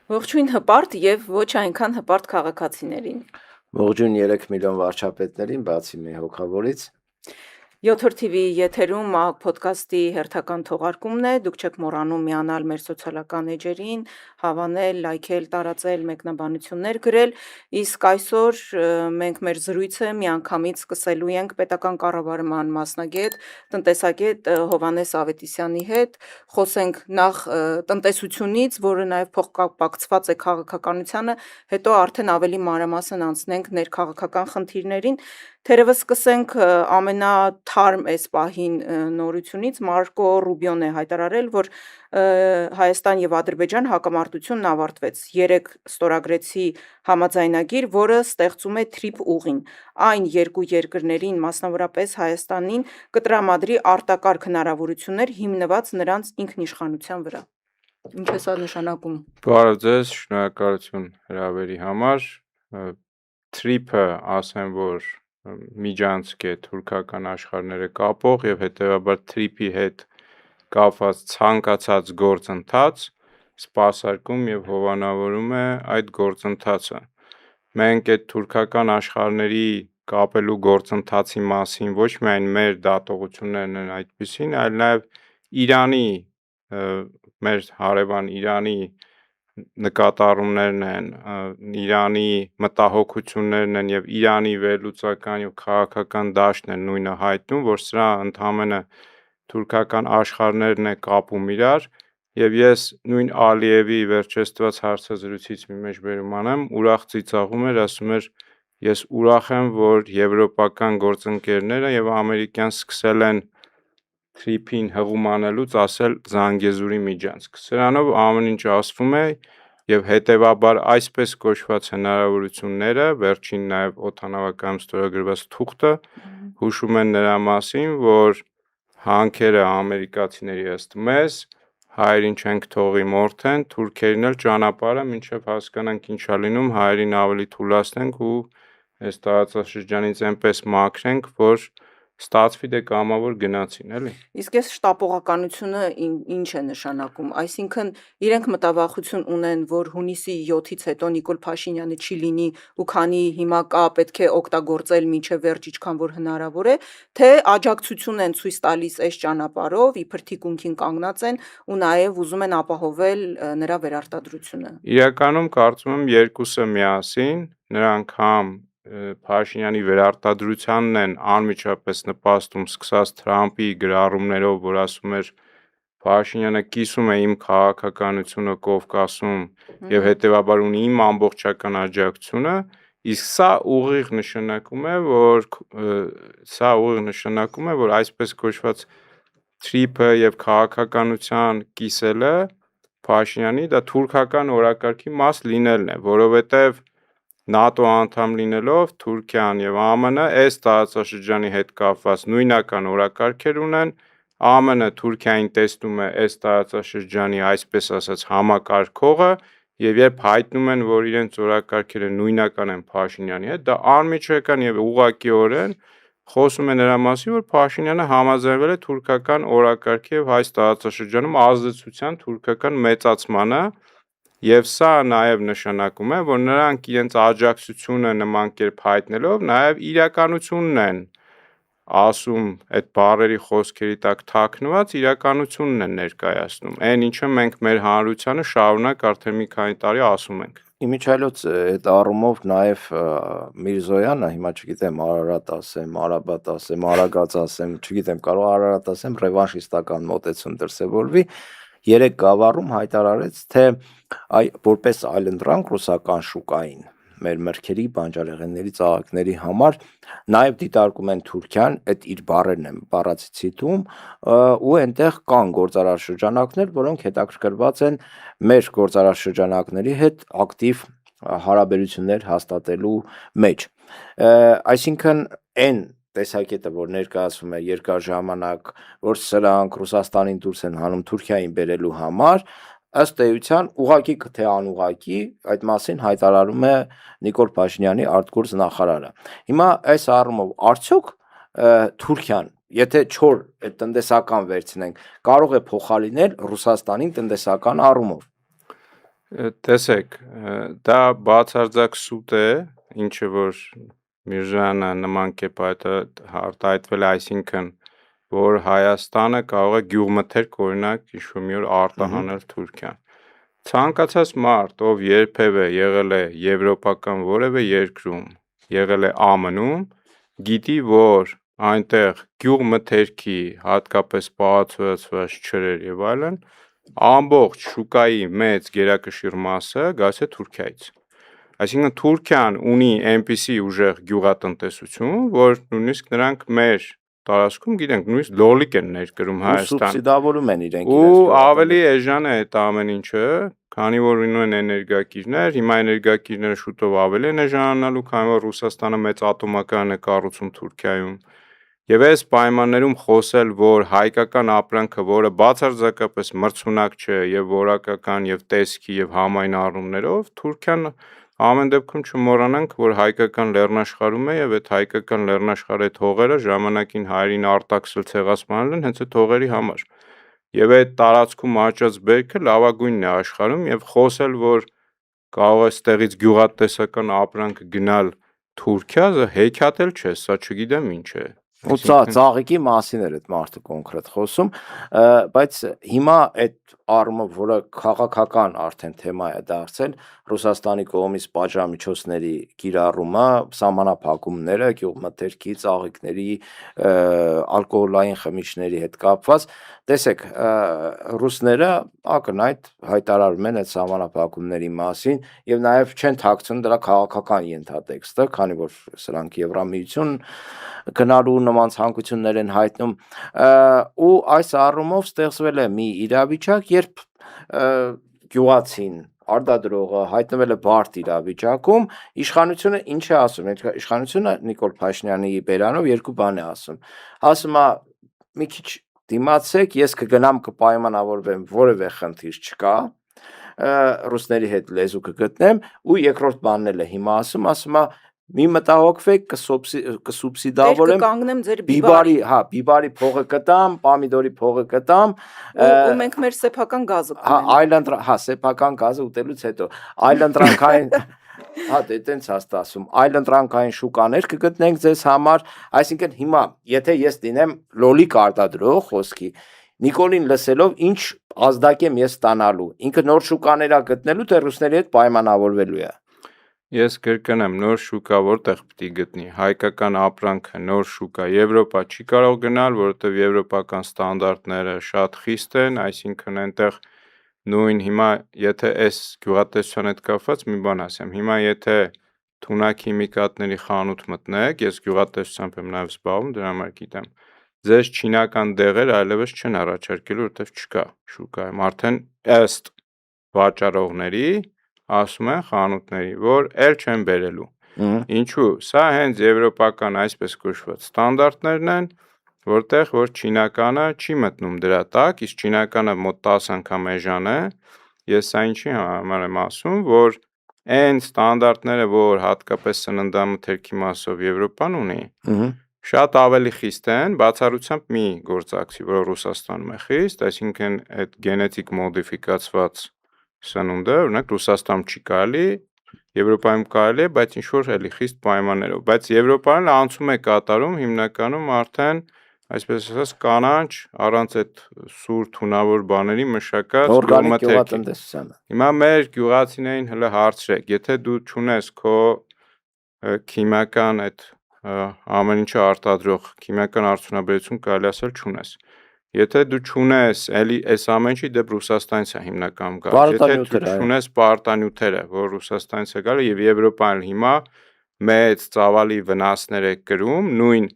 Ողջույն հպարտ եւ ոչ այնքան հպարտ քաղաքացիներին։ Ողջույն 3 միլիոն վարչապետներին, բացի մի հոգավորից։ 7-րդ TV եթերում MAG podcast-ի հերթական թողարկումն է։ Դուք չեք մոռանում միանալ մեր սոցիալական էջերին, հավանել, լայքել, տարածել, մեկնաբանություններ գրել։ Իսկ այսօր մենք մեր զրույցը միանգամից սկսելու ենք պետական կառավարման մասնագետ, տնտեսագետ Հովհաննես Ավետիսյանի հետ։ Խոսենք նախ տնտեսությունից, որը նաև փոխկապակցված է քաղաքականությանը, հետո արդեն ավելի մանրամասն անցնենք ներքաղաքական խնդիրներին։ Թերևս սկսենք ամենաթարմ այս պահին նորությունից։ Մարկո Ռուբիոն է հայտարարել, որ Հայաստան եւ Ադրբեջան հակամարտությունն ավարտվեց։ 3 ստորագրեցի համաձայնագիր, որը ստեղծում է թրիփ ուղին։ Այն երկու երկրներին, մասնավորապես Հայաստանին, կտրամադրի արտակարգ հնարավորություններ հիմնված նրանց ինքնիշխանության վրա։ Ինչ է սա նշանակում։ Բարև ձեզ, շնորհակալություն հրավերի համար։ Թրիփը ասեմ, որ միջանցք է թուրքական աշխարհները կապող եւ հետեւաբար թրիփի հետ կապված ցանկացած գործընթաց սպասարկում եւ հովանավորում է այդ գործընթացը։ Մենք այդ թուրքական աշխարհների կապելու գործընթացի մասին ոչ միայն մեր դատողություններն են այդպիսին, այլ նաեւ Իրանի մեր հարևան Իրանի նկատառումներն են, Իրանի մտահոգություններն են եւ Իրանի վերլուծական եւ քաղաքական դաշտն են նույնը հայտնում, որ սրա ընդհանրապես թուրքական աշխարհներն է կապում իրար եւ ես նույն Ալիևի վերջերս հարցազրույցից մի մեջբերում անեմ, ուրախ ծիծաղում էր, ասում էր ես ուրախ եմ, որ եվրոպական գործընկերները եւ ամերիկյան սկսել են թրիփին հղում անելուց ասել Զանգեզուրի միջանցք։ Սրանով ամեն ինչ ասվում է եւ հետեւաբար այսպես կոչված հնարավորությունները, վերջին նաեւ օդանավակայանում ստորագրված թուղթը հուշում են նրա մասին, որ հանքերը ամերիկացիների ըստ մեզ հայերին չենք թողի մորթեն, թուրքերին էլ ճանապարհը մինչեւ հասկանանք ինչա լինում, հայերին ավելի թուլացնենք ու այս տարածաշրջանից այնպես մաքրենք, որ ստացվի դե կամավոր գնացին, էլի։ Իսկ այս շտապողականությունը ինչ է նշանակում։ Այսինքն իրենք մտավախություն ունեն, որ հունիսի 7-ից հետո Նիկոլ Փաշինյանը չի լինի ու քանի հիմա կա պետք է օգտագործել մինչև վերջ ինչքան որ հնարավոր է, թե աջակցություն են ցույց տալիս այս ճանապարհով, իբր թիկունքին կանգնած են ու նաև ուզում են ապահովել նրա վերարտադրությունը։ Իրականում կարծում եմ երկուսը միասին, նրանք համ Փաշինյանի վերարտադրությանն են անմիջապես նպաստում, սկսած Թրամփի գրառումներով, որ ասում էր Փաշինյանը կիսում է իմ քաղաքականությունը Կովկասում եւ հետեւաբար ունի իմ ամբողջական աջակցությունը, իսկ սա ուղիղ նշանակում է, որ այսպես կոչված թրիփը եւ քաղաքականության կիսելը Փաշինյանի դա թուրքական օրակարգի մաս լինելն է, որովհետեւ ՆԱՏՕ անդամ լինելով Թուրքիան եւ ԱՄՆ այս տարածաշրջանի հետ կապված նույնական օրակարգեր ունեն, ԱՄՆ Թուրքիային տեսնում է այս տարածաշրջանի այսպես ասած համակարգողը եւ երբ հայտնում են, որ իրենց օրակարգերը նույնական են Փաշինյանի հետ, դա անմիջական եւ ուղղակիորեն խոսում է նրա մասին, որ Փաշինյանը համաձայնվել է թուրքական օրակարգի եւ այս տարածաշրջանում ազդեցության թուրքական մեծացմանը եւ սա նաեւ նշանակում է, որ նրանք իրենց աջակցությունը նման կերպ հայտնելով նաեւ իրականությունն են ասում այդ բառերի խոսքերի տակ թաքնված իրականությունն են ներկայացնում։ Այն ինչը մենք մեր հանրությանը շարունակ արդեն մի քանի տարի ասում ենք։ Իմիջիայլոց այդ առումով նաև Միրզոյանը, հիմա չգիտեմ Արարատ ասեմ, Արաբատ ասեմ, Արագած ասեմ, չգիտեմ, կարող Արարատ ասեմ, ռևանշիստական մոտեցում դրսևորվի, 3 գավառում հայտարարեց, թե որպես այլընտրանք ռուսական շուկային մեր մրգերի, բանջարեղենների, ծաղիկների համար նաև դիտարկում են Թուրքիան, այդ իր բառերն են բառացի ցիտում, ու այնտեղ կան գործարար շրջանակներ, որոնք հետաքրքրված են մեր գործարար շրջանակների հետ ակտիվ հարաբերություններ հաստատելու մեջ։ Այսինքն այն տեսակետը, որ ներկայացվում է երկար ժամանակ, որ սրանք Ռուսաստանին դուրս են հանում Թուրքիային բերելու համար, ըստ էության ուղղակի թե անուղղակի այդ մասին հայտարարում է Նիկոլ Փաշինյանի արտգործ նախարարը։ Հիմա այս առումով արդյոք Թուրքիան, եթե չոր այդ տնտեսական վերցնենք, կարող է փոխարինել Ռուսաստանին տնտեսական առումով։ Տեսեք, դա բացարձակ սուտ է, ինչը որ Միրզոյանը նման կերպ արտահայտվել է, այսինքն որ Հայաստանը կարող է գյուղմթերք օրինակ ինչ-որ մի օր արտահանել Թուրքիան։ Ցանկացած մարդ, ով երբևէ եղել է եվրոպական որևէ երկրում, եղել է ԱՄՆ-ում, գիտի, որ այնտեղ գյուղմթերքի, հատկապես պահածոյացված ջրեր եւ այլն, ամբողջ շուկայի մեծ գերակշիռ մասը գալիս է Թուրքիայից։ Այսինքն Թուրքիան ունի այնպիսի ուժեղ գյուղատնտեսություն, որ նույնիսկ նրանք մեր տարածքում գիտենք, նույնիսկ լոլիկ են ներկրում Ու Հայաստան։ սուբսիդավորում են իրենք Ու իրենց ավելի էժան է այդ ամեն ինչը, քանի որ ունեն են էներգակիրներ, հիմա էներգակիրները շուտով ավելի են էժանանալու, քանի որ Ռուսաստանը մեծ ատոմական է կառուցում Թուրքիայում։ Եվ այս պայմաններում խոսել, որ հայկական ապրանքը, որը բացարձակապես մրցունակ չէ եւ որակական եւ տեսքի եւ համայն առումներով, Թուրքիան ամեն դեպքում չմոռանանք, որ հայկական լեռնաշխարհում է եւ այդ հայկական լեռնաշխարհի այդ հողերը ժամանակին հայերին արտաքսել ցեղասպանել են հենց այդ հողերի համար։ Եվ այդ տարածքում աճած բերքը լավագույնն է աշխարհում եւ խոսել, որ կարող է ստեղից գյուղատնտեսական ապրանք գնալ Թուրքիա, հեքիաթ էլ չէ, սա չգիտեմ ինչ է։ Ու ծաղիկի մասին էր այդ մարդը կոնկրետ խոսում, բայց հիմա այդ առումով, որը քաղաքական արդեն թեմա է դարձել, Ռուսաստանի կողմից պատժամիջոցների կիրառումը, սահմանափակումները, գյուղմթերքի, ծաղիկների, ալկոհոլային խմիչքների հետ կապված, տեսեք, ռուսները ակնհայտ հայտարարում են այդ սահմանափակումների մասին եւ նաեւ չեն թաքցնում դրա քաղաքական ենթատեքստը, քանի որ սրանք Եվրամիություն գնալու նման ցանկություններ են հայտնում, ու այս առումով ստեղծվել է մի իրավիճակ, երբ գյուղացին արտադրողը հայտնվել է բարդ իրավիճակում, իշխանությունը ինչ է ասում, իշխանությունը Նիկոլ Փաշինյանի բերանով երկու բան է ասում է մի քիչ դիմացեք, ես կգնամ կպայմանավորվեմ, որևէ խնդիր չկա, ռուսների հետ լեզու կգտնեմ, ու երկրորդ բանն էլ է հիմա ասում է մի մտահոգվեք, կսուբսիդավորեմ, կանգնեմ ձեր բիբարի, բիբարի փողը կտամ, պամիդորի փողը կտամ, ու մենք մեր սեփական գազը կունենանք, սեփական գազը ուտելուց հետո, այլընտրանքային, տենց հաստատ ասում, այլընտրանքային շուկաներ կգտնենք ձեզ համար, այսինքն հիմա, եթե ես լինեմ լոլիկ արտադրող խոսքի, Նիկոլին լսելով ինչ ազդակ եմ ես ստանալու, ինքը նոր շուկաներ գտնելու, թե ռուսների հետ պայմանավորվելու է։ Ես կրկնեմ, նոր շուկա որտեղ պիտի գտնի, հայկական ապրանքը նոր շուկա, Եվրոպա չի կարող գնալ, որովհետև եվրոպական ստանդարտները շատ խիստ են, այսինքն այնտեղ նույն հիմա, եթե այս գյուղատնտեսության հետ կապված մի բան ասեմ, հիմա եթե թունաքիմիկատների խանութ մտնեք, ես գյուղատնտեսությամբ եմ նաև զբաղվում, դրա համար գիտեմ, ձեզ չինական դեղեր այլևս չեն առաջարկելու, որովհետև չկա շուկայում, արդեն ըստ վաճառողների ասում են խանութների, որ էլ չեն բերելու։ Ինչու՞, սա հենց եվրոպական այսպես կոչված ստանդարտներն են, որտեղ որ չինականը չի մտնում դրա տակ, իսկ չինականը մոտ 10 անգամ էժան է, ես սա ինչի համար եմ ասում, որ այն ստանդարտները, որ հատկապես սննդամթերքի մասով Եվրոպան ունի, շատ ավելի խիստ են, բացառությամբ մի գործակցի, որը Ռուսաստանում է խիստ, այսինքն այդ գենետիկ մոդիֆիկացված սնունդը, օրինակ Ռուսաստանում չի կարելի, Եվրոպայում կարելի է, բայց ինչ-որ էլի խիստ պայմաններով, բայց Եվրոպան անցում է կատարում հիմնականում արդեն, այսպես ասած, կանաչ, առանց այդ սուր թունավոր բաների մշակած գյուղմթերքի։ Հիմա մեր գյուղացիներին հələ հարցրեք, եթե դու չունես քո քիմիական այդ ամեն ինչը արտադրող քիմիական արդյունաբերություն կարելի ասել չունես։ Եթե դու չունես, էլի այս ամեն ինչի դեպ Ռուսաստանից է հիմնականում գալիս, եթե դու չունես պարտանյութերը, որ Ռուսաստանից է գալի եւ Եվրոպան հիմա մեծ ծավալի վնասներ է կրում, նույն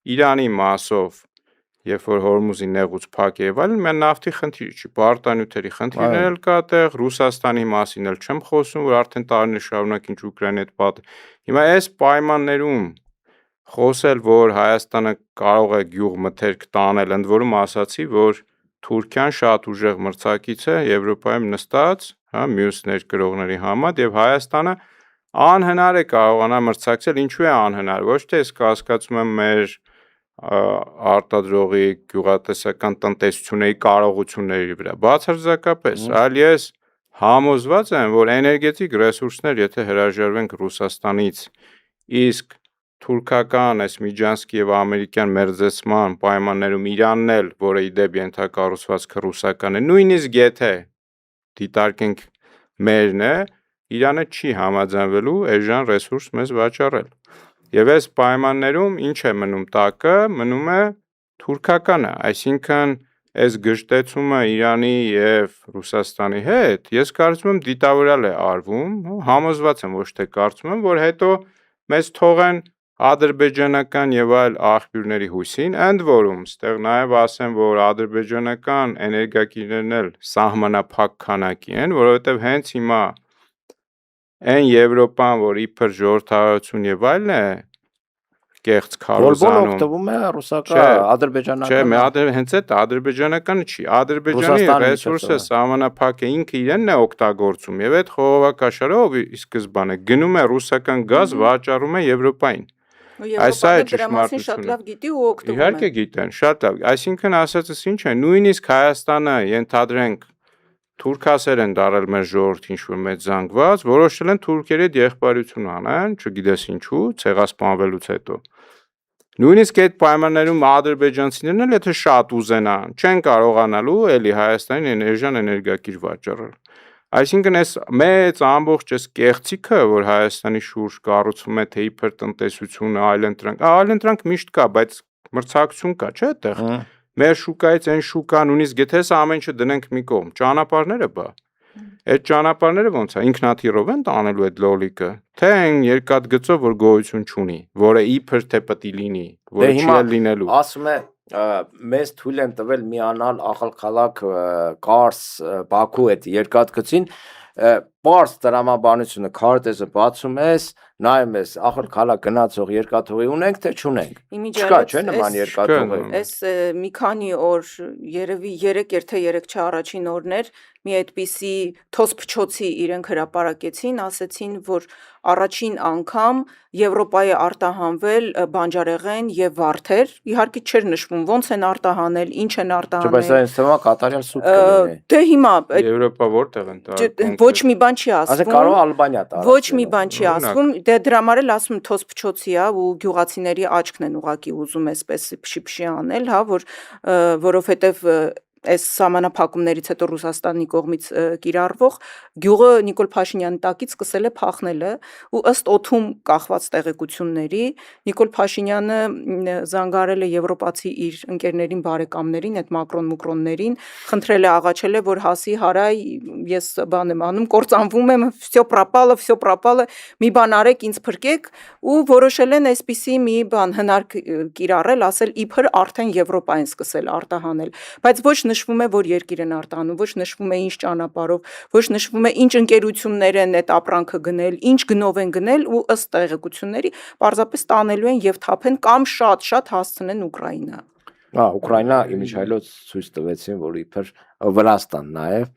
Իրանի մասով, երբ որ Հորմուզի նեղուց փակ եւ այլն, մեն նավթի խնդիրը չի, պարտանյութերի խնդիրներ էլ կա այդտեղ, Ռուսաստանի մասին էլ չեմ խոսում, որ արդեն տարիներ շարունակ ինչ Ուկրաինայի հետ պատ։ Հիմա այս պայմաններում խոսել, որ Հայաստանը կարող է գյուղմթերք տանել, ընդ որում ասացի, որ Թուրքիան շատ ուժեղ մրցակից է Եվրոպայում նստած, մյուս ներկրողների համադ եւ Հայաստանը անհնար է կարողանա մրցակցել, ինչու է անհնար, ոչ թե ես կասկածում եմ մեր արտադրողի գյուղատնտեսական տնտեսությունների կարողությունների վրա, բացարձակապես, այլ ես համոզված եմ, որ էներգետիկ ռեսուրսներ, եթե հրաժարվենք Ռուսաստանից, իսկ թուրքական, այս միջանցքի եւ ամերիկյան մերձեցման պայմաններում Իրանն էլ, որը ի դեպ ենթակառուցվածքը ռուսական է, նույնիսկ եթե դիտարկենք մերն է, Իրանը չի համաձայնվելու այժմ ռեսուրս մեզ վաճառել։ Եվ այս պայմաններում ինչ է մնում տակը, մնում է թուրքականը, այսինքն այս գժտեցումը Իրանի եւ Ռուսաստանի հետ, ես կարծում եմ դիտավորյալ է արվում, համոզված եմ, ոչ թե կարծում եմ, որ հետո մեզ թողեն ադրբեջանական եւ այլ աղբյուրների հույսին, ընդ որում, ստեղ նաեւ ասեմ, որ ադրբեջանական էներգակիրներն էլ սահմանափակ քանակի են, որովհետեւ հենց հիմա այն Եվրոպան, որ իբր ժողովրդավարություն եւ այլն է, կեղծ քարոզանում, օգտվում է ռուսական, ադրբեջանական։ Չէ, հենց այդ ադրբեջանականը չի, Ադրբեջանի ռեսուրսը սահմանափակ է, ինքը իրենն է օգտագործում եւ այդ խողովակաշարով ի սկզբանե գնում է ռուսական գազ, վաճառում է Եվրոպային։ Այս է ճշմարտությունը։ Շատ լավ գիտի ու օգտվում է։ Իհարկե գիտեն, շատ լավ։ Այսինքն ասածս ինչ է, նույնիսկ Հայաստանը ենթադրենք թուրքասեր են դարել մեր ժողովրդին ինչ-որ մեծ զանգված, որոշել են թուրքերի հետ եղբայրություն անեն, չգիտես ինչու, ցեղասպանվելուց հետո։ Նույնիսկ այդ պայմաններում ադրբեջանցիներն էլ եթե շատ ուզենան, չեն կարողանալու էլի Հայաստանին էժան էներգակիր վաճառել։ Այսինքն այս մեծ ամբողջ այս կեղծիքը, որ Հայաստանի շուրջ կառուցվում է թե իբր տնտեսությունը, այլընտրանք միշտ կա, բայց մրցակցություն կա, չէ՞ այդտեղ։ Մեր շուկայից այն շուկա, նույնիսկ եթե սա ամեն ինչը դնենք մի կողմ, ճանապարհները բա։ Այդ ճանապարհները ոնց է, ինքնաթիռով են տանելու այդ լոլիկը, թե այն երկաթգծով, որ գոյություն չունի, որը իբր թե պետք է լինի, որը չի լինելու։ Ասում է մեզ թույլ են տվել միանալ աղալքալակ Կարս Բաքու այդ երկաթգծին, Պարս տրամաբանությունը քարտեզը բացում ես, նայում ես աղալքալակ գնացող երկաթուղի ունենք թե չունենք։ Չկա, չէ՞ նման երկաթուղի։ Այս մի քանի օր, երևի 3 թե 3 չառաջին օրներ մի այդպիսի թոսփչոցի իրենք հրապարակեցին, ասեցին, որ առաջին անգամ Եվրոպայի արտահանվել բանջարեղեն եւ վարդեր, իհարկե չէր նշվում ոնց են արտահանել, ինչ են արտահանել։ Բայց այս թեմա կատարյալ սուտ կլինի։ Դե հիմա Եվրոպա որտեղ են տարել։ Ոչ մի բան չի ասվում։ Ասե կարող Ալբանիա տարել։ Ոչ մի բան չի ասվում, դե դրա համար էլ ասում թոսփչոցի է ու գյուղացիների աչքն են ուղակի ուզում էսպես փշի անել, հա, որովհետեւ այս սահմանափակումներից հետո Ռուսաստանի կողմից կիրառվող գյուղը Նիկոլ Փաշինյանի տակից սկսել է փախնելը ու ըստ օդում կախված տեղեկությունների Նիկոլ Փաշինյանը զանգարել է եվրոպացի իր ընկերներին, բարեկամներին, այդ մակրոն-մուկրոններին, խնդրել է, աղաչել է, որ հասի հարայ, ես բան եմ անում, կործանվում եմ, всё пропало, մի բան արեք, ինձ փրկեք ու որոշել են այսպիսի մի բան հնարք կիրառել, ասել իբր արդեն Եվրոպա են սկսել արտահանել, բայց ոչ նշվում է, որ երկիր են արտահանում, ոչ նշվում է ինչ ճանապարհով, ոչ նշվում է ինչ ընկերություններ են այդ ապրանքը գնել, ինչ գնով են գնել ու ըստ տեղեկությունների պարզապես տանելու են եւ թափեն կամ շատ հասցնեն Ուկրաինա։ Ուկրաինա իմիջայլոց ցույց տվեցին, որ իբր Վրաստան նաեւ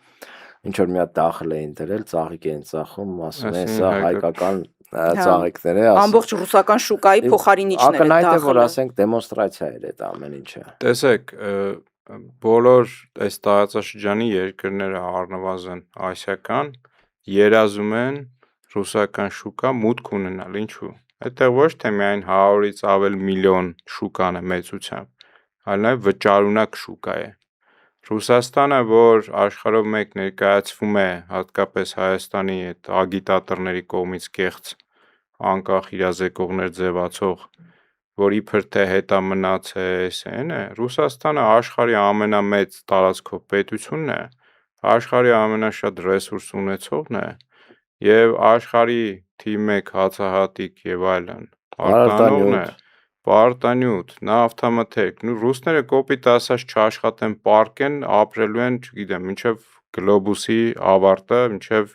ինչ որ մի հատ դախլ էին դրել, ծաղիկ էին ծախում, ասում են, սա հայկական ծաղիկներ է, ամբողջ ռուսական շուկայի փոխարինիչներ են ակնհայտ է, որ ասենք դեմոնստրացիա էր այդ ամեն ինչը։ Տեսեք, բոլոր այս տարածաշրջանի երկրները առնվազն ասիական երազում են ռուսական շուկա մուտք ունենալ, ինչու՞։ Այդտեղ ոչ թե միայն 100-ից ավել միլիոն շուկան է մեծությամբ, այլ նաև վճարունակ շուկա է։ Ռուսաստանը, որ աշխարհով մեկ ներկայացվում է հատկապես Հայաստանի այդ ագիտատորների կողմից կեղծ անկախ իրազեկողներ ձևացող, որ իբր թե հետամնաց է, էն է, Ռուսաստանը աշխարհի ամենամեծ տարածքով պետությունն է, աշխարհի ամենաշատ ռեսուրս ունեցողն է եւ աշխարհի թիվ 1 հացահատիկ եւ այլն արտանողն է, պարտանյութ, նավթամթերք, ռուսները կոպիտ ասած չաշխատեն, պարկեն, ապրելու են, չգիտեմ, մինչև գլոբուսի ավարտը, մինչև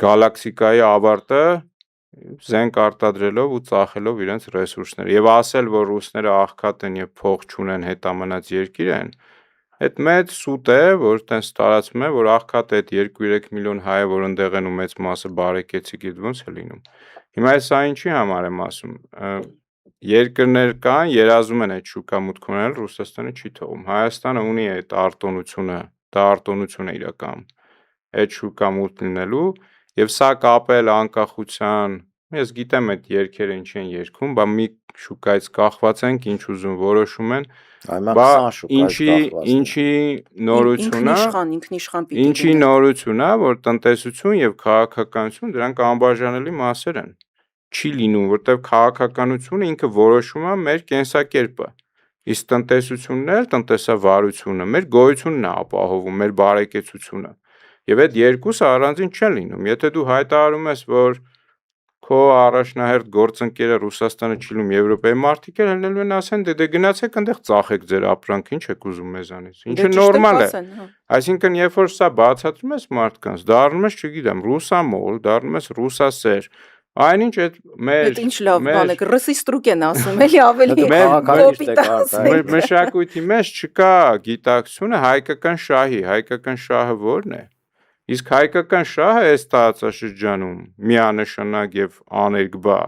գալակտիկայի ավարտը զենք արտադրելով ու ծախելով իրենց ռեսուրսները եւ ասել, որ ռուսները աղքատ են եւ փող չունեն, հետամնաց երկիր են, այդ մեծ սուտ է, որ տենց տարածվում է, որ աղքատ է այդ 2-3 միլիոն հայ, որ ընդեղ են ու մեծ մասը բարեկեցիկ իդ ոնց է լինում։ Հիմա սա ինչի համար եմ ասում, երկրներ կան, երազում են այդ շուկա մուտք ունենալ, Ռուսաստանը չի թողում, Հայաստանը ունի այդ արտոնությունը դա արտոնություն է իրական այդ շուկա մուտք լինելու եւ սա կապել անկախության ես գիտեմ այդ երգերը ինչ են երգում բա մի շուկայից կախված ենք ինչ ուզում որոշում են բա ինչի նորություն է ինչի նորություն է որ տնտեսություն եւ քաղաքականություն դրանք անբաժանելի մասեր են չի լինում որտեվ քաղաքականությունը ինքը որոշում է մեր կենսակերպը իսկ տնտեսությունն էլ տնտեսավարությունը մեր գոյությունն է ապահովում մեր բարեկեցությունը եւ այդ երկուսը առանձին չեն լինում եթե դու հայտարարում ես որ քո առաջնահերթ գործընկերը Ռուսաստանը չի լինում Եվրոպայի մարդիկ էլ հելնելու են ասեն դե գնացեք այնտեղ ծախեք ձեր ապրանք ինչ եք ուզում մեզանից ինչը նորմալ է այսինքն երբ որ սա բացատրում ես մարդկանց դառնում ես չգիտեմ ռուսամոլ դառնում ես ռուսասեր այնինչ այդ մեր ինչ լավ բան է ռուսիստրուկ են ասում էլի ավելի մշակույթի մեջ չկա գիտակցությունը հայկական շահը ո՞րն է իսկ հայկական շահը այս տարածաշրջանում միանշանակ եւ աներկբա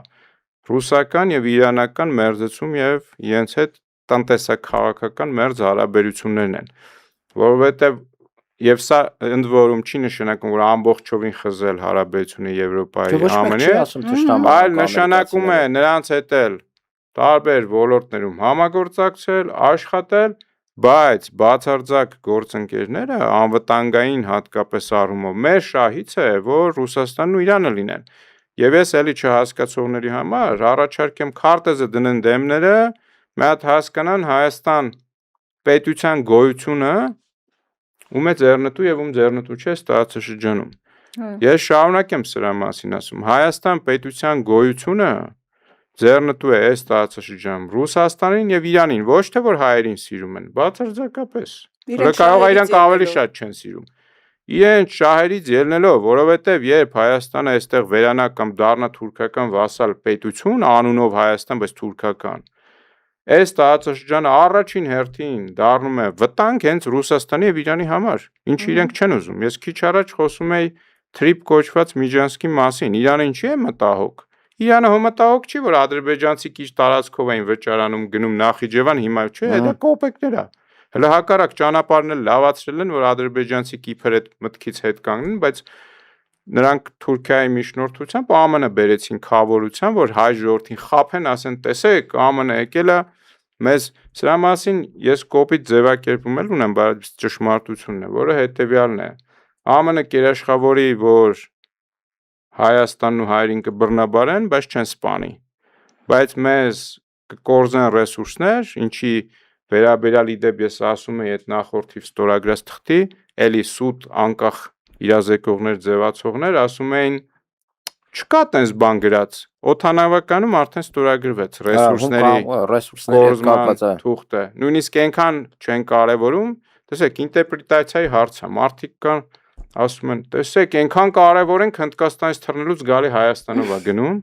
ռուսական եւ իրանական մերձեցում եւ իրենց հետ տնտեսական մերձ հարաբերություններն են որովհետեւ եւ սա ընդ որում չի նշանակում որ ամբողջովին խզել հարաբերությունը Եվրոպայի ԱՄՆ-ի այլ նշանակում է նրանց հետ էլ տարբեր ոլորտներում համագործակցել աշխատել բայց բացարձակ գործընկերները անվտանգային հատկապես առումով մեր շահից է որ Ռուսաստանն ու Իրանը լինեն եւ ես էլի չհասկացողների համար առաջարկեմ քարտեզը դնեն դեմները մի հատ հասկանան Հայաստան պետության գոյությունը ում է ձեռնտու եւ ում ձեռնտու չէ տարածաշրջանում ես շարունակեմ սրա մասին ասում Հայաստան պետության գոյությունը ձեռնտու է այս տարածաշրջանում Ռուսաստանին եւ Իրանին ոչ թե որ հայերին սիրում են բացարձակապես կարող է իրանք ավելի շատ չեն սիրում իրենց շահերից ելնելով որովհետեւ երբ Հայաստանը այստեղ վերանա կամ դառնա թուրքական վասալ պետություն անունով Հայաստան բայց թուրքական այս տարածաշրջանը առաջին հերթին դառնում է վտանգ հենց Ռուսաստանի եւ Իրանի համար ինչ իրենք չեն ուզում ես քիչ առաջ խոսում էի թրիփ կոչված Միջանսկի մասին Իրանը ինչի է մտահոգ Իրանը մտահոգ չի որ ադրբեջանցի քիչ տարածքով էին վճարանում գնում Նախիջևան հիմա չէ դա կոպեկներ է հələ հակառակ ճանապարհն էլ լավացրել են որ ադրբեջանցի Կիպր այդ մտքից հետ կանգնեն բայց նրանք Թուրքիայի միջնորդությամբ ԱՄՆ բերեցին խավորության որ հայ ժողովրդին խափեն ասեն տեսեք ԱՄՆ եկել է մեզ սրա մասին ես կոպիտ ձևակերպում էլ ունեմ բայց ճշմարտությունն է որը հետեւյալն է ԱՄՆ կերաշխավորի որ Հայաստանն ու հայերին կբռնաբարեն, բայց չեն սպանի։ Բայց մեզ կկորզեն ռեսուրսներ, ինչի վերաբերյալ իդեպ ես ասում եմ այդ նախորդի ստորագրած թղթի, էլի սուտ անկախ իրազեկողներ, ձևացողներ ասում էին չկա տենց բան գրած։ Օդանավականում արդեն ստորագրվեց ռեսուրսների կապված թուղթը։ Նույնիսկ այնքան չեն կարևորում, տեսեք, ինտերպրետացիայի հարց է, մարդիկ կան ասում են, տեսեք, այնքան կարևոր ենք Հնդկաստանից թռնելուց գալի Հայաստանով է գնում,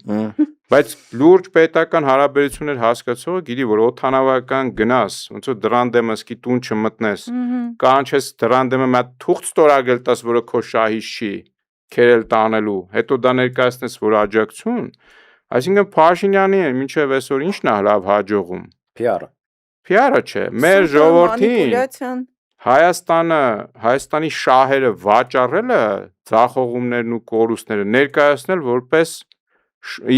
բայց լուրջ պետական հարաբերություններ հասկացողը գիտի, որ օդանավական գնաս, ոնց որ դրան դեմը սկի տուն չմտնես, կանչես դրան դեմը մի հատ թուղթ ստորագրել տաս, որը քո շահից չի, քերել տանելու, հետո դա ներկայացնես, որ աջակցություն, այսինքն Փաշինյանի մինչև այսօր ինչն է լավ հաջողում։ PR-ը չէ, մեր ժողովրդին Հայաստանի շահերը վաճառելը, ձախողումներն ու կորուստները ներկայացնել որպես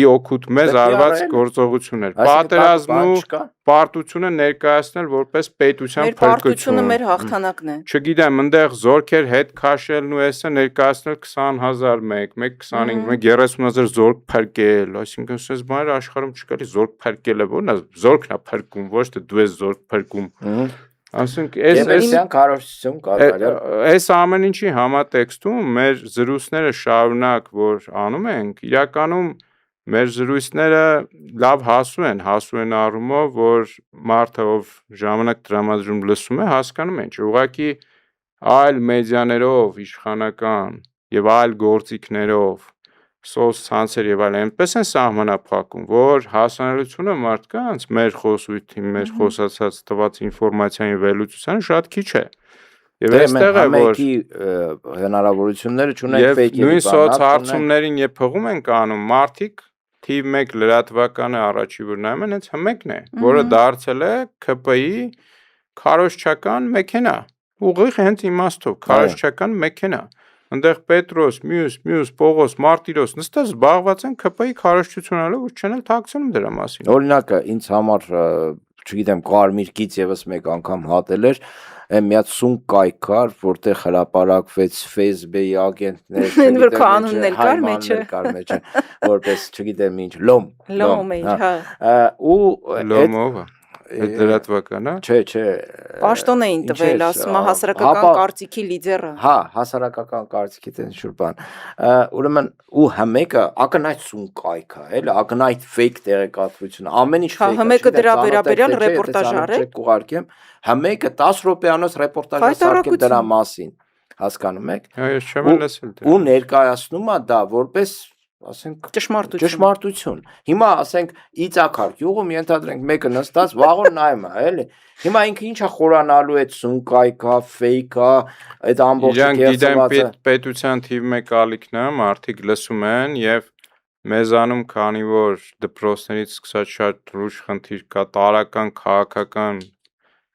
օգուտ մեզ արված գործողություններ, պատերազմն ու պարտությունը ներկայացնել որպես պետության փրկություն։ Մեր պարտությունը մեր հաղթանակն է։ Չգիտեմ, այնտեղ զորքեր հետ քաշելն ու էսը ներկայացնել 20,001, 25,000, 30,000 զորք փրկել, այսինքն ասես բաներ աշխարհում չկա, զորք փրկելը ո՞րն է, զորքն է փրկում, ոչ թե դու ես զորք փրկում։ Ասենք այս ամեն ինչի համատեքստում մեր զրույցները շարունակ որ անում ենք իրականում մեր զրույցները լավ հասու են առումով որ մարդը ով ժամանակ տրամադրում լսում է հասկանում են ուղղակի այլ մեդիաներով իշխանական եւ այլ գործիքներով սոցցանցեր եւ այլն այնպես են սահմանափակում, որ հասանելիությունը մարդկանց մեր խոսույթին, մեր խոսացած տված ինֆորմացիային վերլուծության շատ քիչ է։ Եվ այստեղ է որ հնարավորությունները չունենք ֆեյքի նույն սոցհարցումներին երբ փողում են անում մարդիկ թիվ 1 լրատվականը առաջի որ նայում են հենց հմեկն է, որը դարձել է ԿՊ-ի քարոզչական մեքենա։ ուղիղ հենց իմաստով, քարոզչական մեքենա։ Այնտեղ Պետրոս, մյուս Պողոս, Մարտիրոս նստած զբաղված են ԿՊ-ի քարոզչություններով ու չեն էլ թաքցնում դրա մասին։ Օրինակը ինձ համար, չգիտեմ, կարմիր գիծ եւս մեկ անգամ հատել էր, մի հատ սունկ կայք կար, որտեղ հրապարակվեց Facebook-ի ագենտներ, Են որ քո անունն էլ կար մեջը, որպես, չգիտեմ ինչ, լոմ էի, հա։ Ու Լոմովը դրատվական, հա։ Չէ։ Պաշտոն էին տվել, ասում հասարակական կարծիքի լիդերը։ Հա, հասարակական կարծիքի տենց շուտ բան։ Ուրեմն ու համեկը ակնհայտ սունկ կայք է, էլի, ակնհայտ fake տեղեկատվություն, ամեն ինչ fake է։ Համեկը դրա վերաբերյալ ռեպորտաժ արել։ Կուղարկեմ, համեկը 10 րոպեանոց ռեպորտաժ սարքել դրա մասին, հասկանում եք։ Հա, ես չեմ լսել դա։ Ու ներկայացնում է դա որպես, ասենք, ճշմարտություն։ Հիմա ասենք Իցակար գյուղում ենթադրենք մեկը նստած վաղոն նայում է, էլի։ Հիմա ինքը ինչա խորանալու այդ սունկայքա, ֆեյքա, այդ ամբողջը գիտեմ պետության թիվ 1 ալիքն է, մարդիկ լսում են եւ մեզանում քանի որ դպրոցներից սկսած շատ լուրջ խնդիր կա, տարական, քաղաքական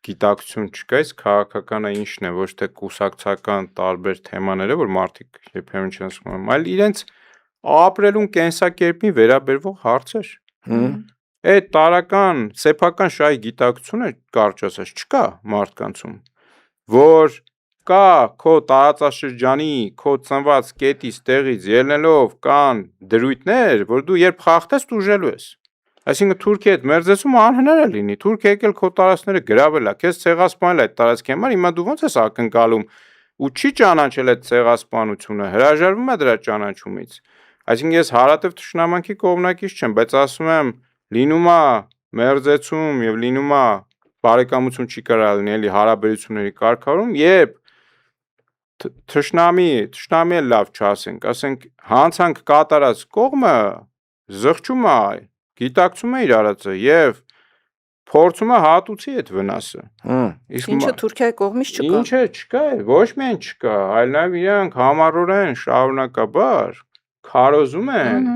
գիտակցություն չկա, այս քաղաքականը ինչն է, ոչ թե կուսակցական տարբեր թեմաները, որ մարդիկ երբեմն չեն ասում, այլ իրենց ապրելուն կենսակերպին վերաբերվող հարցեր։ Այդ տարական, սեփական շահի գիտակցությունը կարճ ասած չկա մարդկանցում, որ կա քո տարածաշրջանի, քո ծնված կետից տեղից ելնելով կան դրույթներ, որ դու երբ խախտես տուժելու ես։ Այսինքն Թուրքիա հետ մերձեցումը անհնար է լինի, Թուրքիա եկել քո տարածքները գրավել է, քեզ ցեղասպանել այդ տարածքի համար, հիմա դու ո՞նց ես ակնկալում ու չի ճանաչել այդ ցեղասպանությունը, հրաժարվում է դրա ճանաչումից։ Այսինքն ես հարատև թշնամանքի կողմնակից չեմ, բայց ասում եմ, լինում է մերձեցում եւ լինում է բարեկամություն չի կարող լինի, էլի հարաբերությունների կարգավորում, երբ թշնամի էլ լավ չասենք, ասենք հանցանք կատարած կողմը զղջում է, գիտակցում է իր արածը եւ փորձում է հատուցի այդ վնասը։ Ինչը Թուրքիայի կողմից չկա։ Ինչը չկա, ոչ միայն չկա, այլ նաեւ իրանք համառորեն շարունակաբար քարոզում են,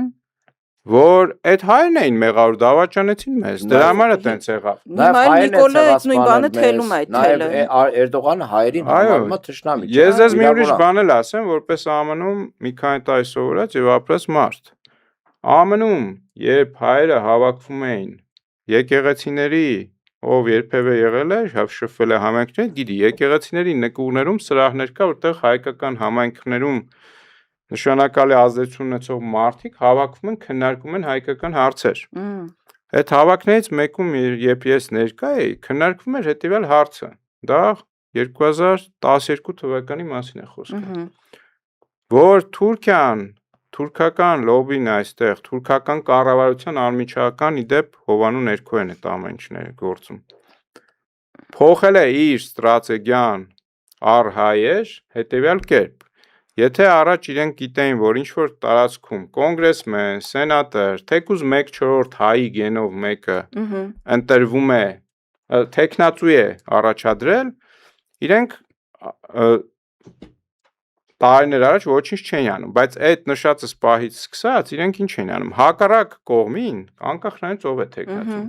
որ այդ հայրն էին մեղավոր դավաճանեցին մեզ, դրա համար է տենց եղավ։ Նաեւ Նիկոլը նույն բանը թելում է այդ թելը։ Նաեւ Էրդողանը հայրին համարում է թշնամի։ Ես ձեզ մի ուրիշ բան էլ ասեմ, որպես ԱՄՆ-ում մի քանի տարի սովորած եւ ապրած մարդ։ ԱՄՆ-ում երբ հայերը հավաքվում էին եկեղեցիների, ով երբևէ եղել է, շփվել է համայնքներ, գիտի, եկեղեցիների նկուղներում սրահներ կա, որտեղ հայկական համայնքներում նշանակալի ազդեցություն ունեցող մարդիկ հավաքվում են, քննարկում են հայկական հարցեր։ Այդ հավաքներից մեկում, երբ ես ներկա էի, քննարկվում էր հետևյալ հարցը։ Դա 2012 թվականի մասին է խոսքը։ Որ թուրքական լոբին այստեղ, թուրքական կառավարության անմիջական իդեպ Հովանու ներքո են այդ ամենիչները գործում։ Փոխել է իր ստրատեգիան առ հայեր հետևյալ կերպ։ Եթե առաջ իրենք գիտեին, որ ինչ-որ տարածքում կոնգրեսմեն, սենատոր, թեկուզ 1/4 հայի գենով մեկը ընտրվում է, տեխնացու է առաջադրել, իրենք տարիներ առաջ ոչինչ չեն անում, բայց այդ նշածս պահից սկսած իրենք ինչ են անում, հակառակ կողմին, անկախ նրանից ով է տեխնացուն,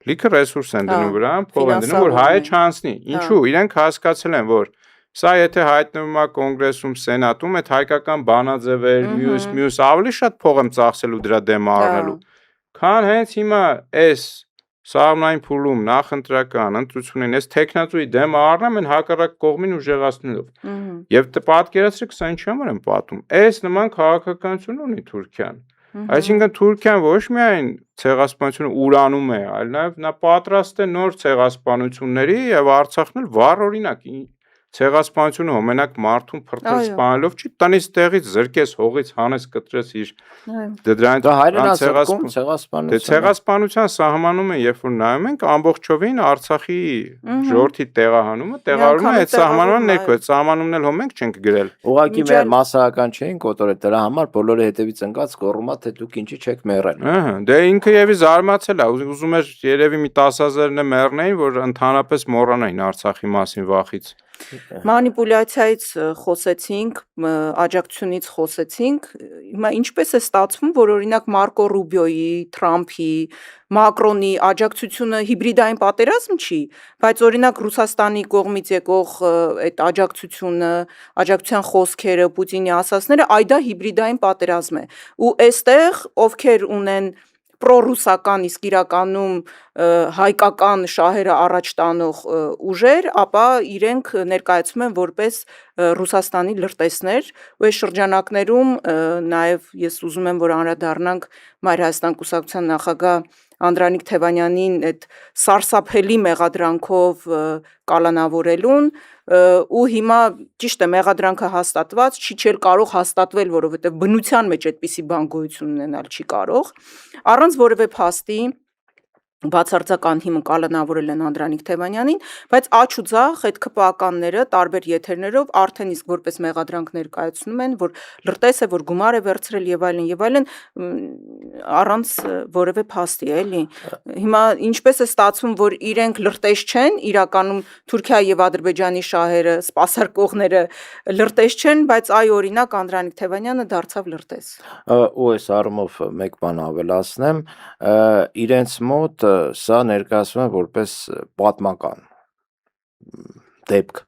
լիքը ռեսուրս են դնում վրա, փող են դնում, որ հայը չանցնի, ինչու, իրենք հասկացել են, որ սա եթե հայտնվում է կոնգրեսում, սենատում, այդ հայկական բանաձևեր, մյուս ավելի շատ փող եմ ծախսելու դրա դեմ առնելու, քան հենց հիմա այս սահմանային փուլում նախընտրական ընտրությունին այս տեխնացուի դեմ առնեմ են հակառակ կողմին ուժեղացնելով։ Եվ պատկերացրեք սա ինչի համար եմ պատում։ Այս նման քաղաքականություն ունի Թուրքիան։ Այսինքն Թուրքիան ոչ միայն ցեղասպանությունը ուրանում է, այլ նաև նա պատրաստ է նոր ցեղասպանությունների եւ Արցախն էլ վառ օրինակ ցեղասպանությունը մենակ մարդուն փրկել սպանելով չի, տնից տեղից զրկես հողից հանես կտրես իր դրանից ցեղասպանության սահմանում է, երբ որ նայում ենք ամբողջովին Արցախի ժողովրդի տեղահանումը, տեղավորումը այդ սահմանման ներքո, այդ սահմանումն էլ հո մենք չենք գրել։ Ուղղակի մեր մասսայական չէին կոտորել դրա համար, բոլորը հետևից ընկած գոռումա թե դուք ինչի չեք մեռել։ Դե ինքը եւի զարմացել է, ուզում էր երևի մի 10,000-ն է մեռնեին, որ ընդհանրապես մոռանային Արցախի մասին վախից։ Մանիպուլյացիայից խոսեցինք, աջակցությունից խոսեցինք, հիմա ինչպես է ստացվում, որ օրինակ Մարկո Ռուբիոյի, Թրամփի, Մակրոնի աջակցությունը հիբրիդային պատերազմ չի, բայց օրինակ Ռուսաստանի կողմից եկող այդ աջակցության խոսքերը, Պուտինի ասածները, այ դա հիբրիդային պատերազմ է, ու այստեղ ովքեր ունեն պրոռուսական, իսկ իրականում հայկական շահերը առաջ տանող ուժեր, ապա իրենք ներկայացում են որպես Ռուսաստանի լրտեսներ, ու այս շրջանակներում նաև ես ուզում եմ, որ անդրադառնանք Մայր Հայաստան կուսակցության նախագահ Անդրանիկ Թևանյանին այդ սարսափելի մեղադրանքով կալանավորելուն, ու հիմա ճիշտ է մեղադրանքը հաստատված, չի չել կարող հաստատվել, որովհետև բնության մեջ այդպիսի բան գոյություն ունենալ չի կարող, առանց որևէ փաստի բացարձակ անհիմն կալանավորել են Անդրանիկ Թևանյանին, բայց աչ ու ձախ այդ ԿՊԱ-կանները տարբեր եթերներով արդեն իսկ որպես մեղադրանք ներկայացնում են, որ լրտես է, որ գումար է վերցրել եւ այլն, առանց որևէ փաստի, էլի։ Հիմա ինչպես է ստացվում, որ իրենք լրտես չեն, իրականում Թուրքիայի եւ Ադրբեջանի շահերը, սպասարկողները լրտես չեն, բայց այ օրինակ Անդրանիկ Թևանյանը դարձավ լրտես։ Ու այս առումով մեկ բան ավելացնեմ, իրենց մոտ սա ներկայացվում է որպես պատմական դեպք,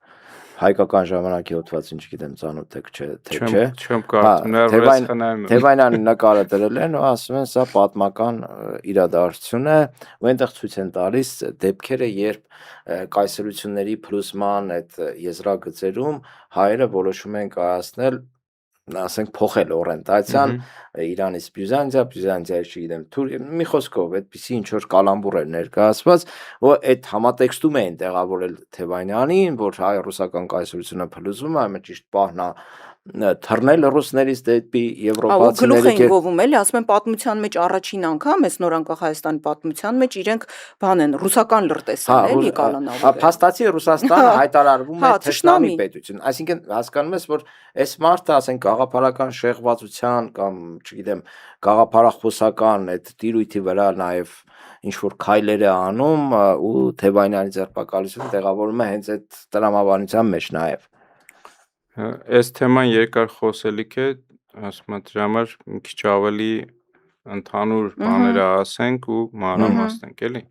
հայկական ժամանակի հոդվածին չգիտեմ ծանոթ եք թե չէ, չեմ կարծում, ներվես խնայում եմ։ Թևանյանի նկարը դրել են ու ասում են սա պատմական իրադարձություն է, ու այնտեղ ցույց են տալիս դեպքերը, երբ կայսրությունների փլուզման այդ եզրագծերում հայերը որոշում են կայացնել, ասենք փոխել օրենտացիան Իրանից Բյուզանդիա, Բյուզանդիայից չգիտեմ Թուրքիա, մի խոսքով այդպիսի ինչ որ կալամբուր էր ներկայացված, ու այդ համատեքստում էին տեղավորել Թևանյանին, որ հայ-ռուսական կայսրությունը փլուզվում է, այլ ճիշտ պահն է թռնել ռուսներից դեպի եվրոպացիների գլուխ էին գովում, էլի, ասում են պատմության մեջ առաջին անգամ, այս նոր անկախ Հայաստանի պատմության մեջ իրենք բան են, ռուսական լրտես են, էլի կալանավորել։ Փաստացի Ռուսաստանը հայտարարվում է թշնամի պետություն, այսինքն հասկանում ես, որ այս մարդը, ասենք, գաղափարական շեղվածության կամ, չգիտեմ, գաղափարախոսական այդ տիրույթի վրա նաև ինչ որ քայլեր է անում ու Թևանյանի ձերբակալությունը տեղավորում է հենց այդ տրամաբանության մեջ նաև։ Այս թեման երկար խոսելիք է, ասում եմ դրա համար մի քիչ ավելի ընդհանուր բաները ասենք ու մանրամասնենք, էլի։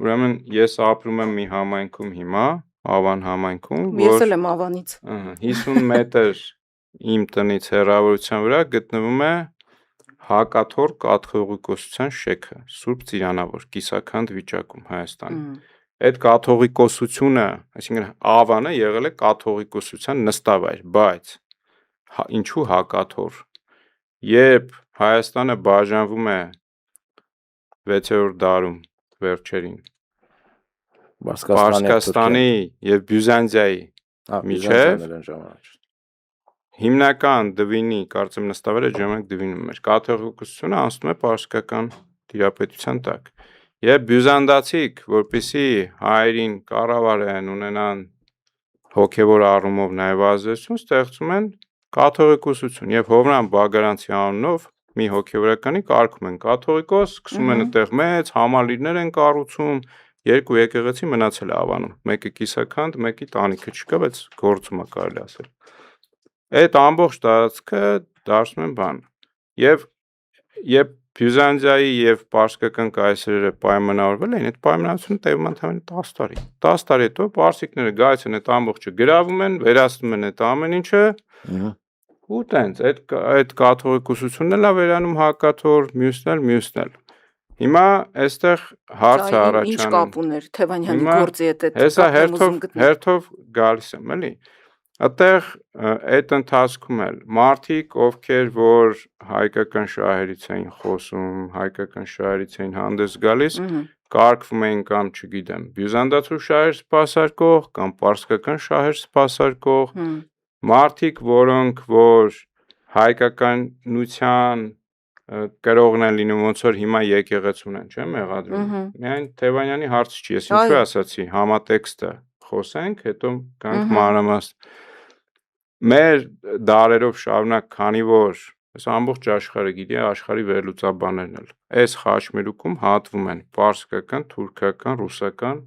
Ուրեմն ես ապրում եմ մի համայնքում հիմա, Ավան համայնքում, Ես էլ եմ Ավանից։ 50 մետր իմ տնից հեռավորության վրա գտնվում է հակաթոռ կաթողիկոսության շեքը, Սուրբ Ծիրանավոր, կիսաքանդ վիճակում Հայաստանում։ Այդ կաթողիկոսությունը, այսինքն Ավանը եղել է կաթողիկոսության նստավայր, բայց ինչու հակաթոռ։ Երբ Հայաստանը բաժանվում է 6-րդ դարում վերջերին Պարսկաստանի եւ Բյուզանդիայի միջև հիմնական դվինի, կարծեմ նստավայրը ժամանակ դվինում էր, կաթողիկոսությունը անցնում է պարսկական տիրապետության տակ։ Եվ բյուզանդացիք, որպեսի հայերին կառավարեն, ունենան հոգևոր առումով նաև ազդեցություն, ստեղծում են կաթողիկոսություն եւ Հովրան Բագարանցի անունով մի հոգևորականի կարգում են կաթողիկոս, սկսում են այդտեղ մեծ համալիրներ են կառուցում, երկու եկեղեցի մնացել է Ավանում, մեկը կիսաքանդ, մեկի տանիքը չկա, բայց գործում է կարելի ասել։ Այդ ամբողջ տարածքը դարձնում են բան։ Եվ Բյուզանդիայի եւ պարսկական կայսրերը պայմանավորվել էին, այդ պայմանավորությունը տևում է ընդամենը 10 տարի։ 10 տարի հետո պարսիկները գայց են այդ ամբողջը գրավում են, վերացնում են այդ ամեն ինչը։ Ու տենց այդ կաթողիկոսությունն էլ է վերանում հակաթոռ, մյուսն էլ։ Հիմա այստեղ հարց է առաջանում։ Ինչ կապ ուներ Թևանյանի գործի հետ այդ հեսա հերթով գալիս եմ, էլի։ Այդտեղ այդ ընթացքում էլ մարդիկ, ովքեր որ հայկական շահերից էին խոսում, հայկական շահերից էին հանդես գալիս, կարգվում էին կամ չգիտեմ, բյուզանդացու շահեր սպասարկող կամ պարսկական շահեր սպասարկող, մարդիկ, որոնք որ հայկականության կրողն են լինում, ոնց որ հիմա եկեղեցուն են, չէ՞, մեղադրում։ Միայն Թևանյանի հարցը չի, ես ինչու ասացի, համատեքստը խոսենք, հետո կանք մանրամասն։ Մեր դարերով շարունակ, քանի որ այս ամբողջ աշխարհը գիտի, աշխարհի վերլուծաբաններն էլ այս խաչմերուկում հատվում են պարսկական, թուրքական, ռուսական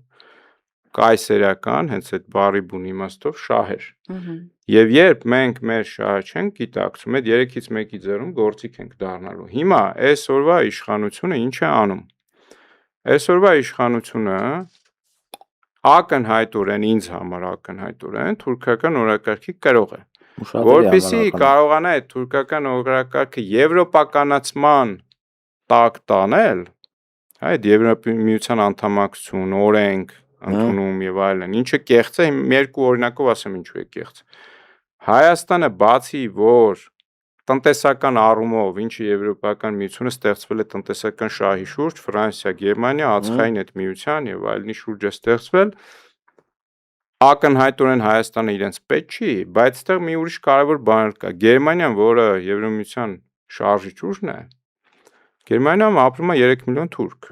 կայսերական, հենց այդ բառի բուն իմաստով շահեր։ Եվ երբ մենք մեր շահը չենք գիտակցում, այդ 3-ից 1-ի ձեռում գործիք ենք դառնալու։ Հիմա այսօրվա իշխանությունը ինչ է անում։ Այսօրվա իշխանությունը ակնհայտորեն ինձ համար ակնհայտորեն թուրքական օրակարգի կրող է։ Որպեսզի կարողանա այդ թուրքական օրակարգը եվրոպականացման տակ տանել, այդ Եվրամիության անդամակցություն, օրենք, ընդունում եւ այլն, ինչը կեղծ է, երկու օրինակով ասեմ ինչու է կեղծ։ Հայաստանը բացի որ տնտեսական առումով, ինչը Եվրոպական միությունը ստեղծվել է տնտեսական շահի շուրջ, Ֆրանսիա, Գերմանիա, ածխային այդ միության եւ այլնի շուրջ է ստեղծվել, ակնհայտորեն Հայաստանը իրենց պետք չի, բայց այդտեղ մի ուրիշ կարևոր բան կա։ Գերմանիան, որը Եվրամիության շարժիչ ուժն է, Գերմանիայում ապրում է 3 միլիոն թուրք։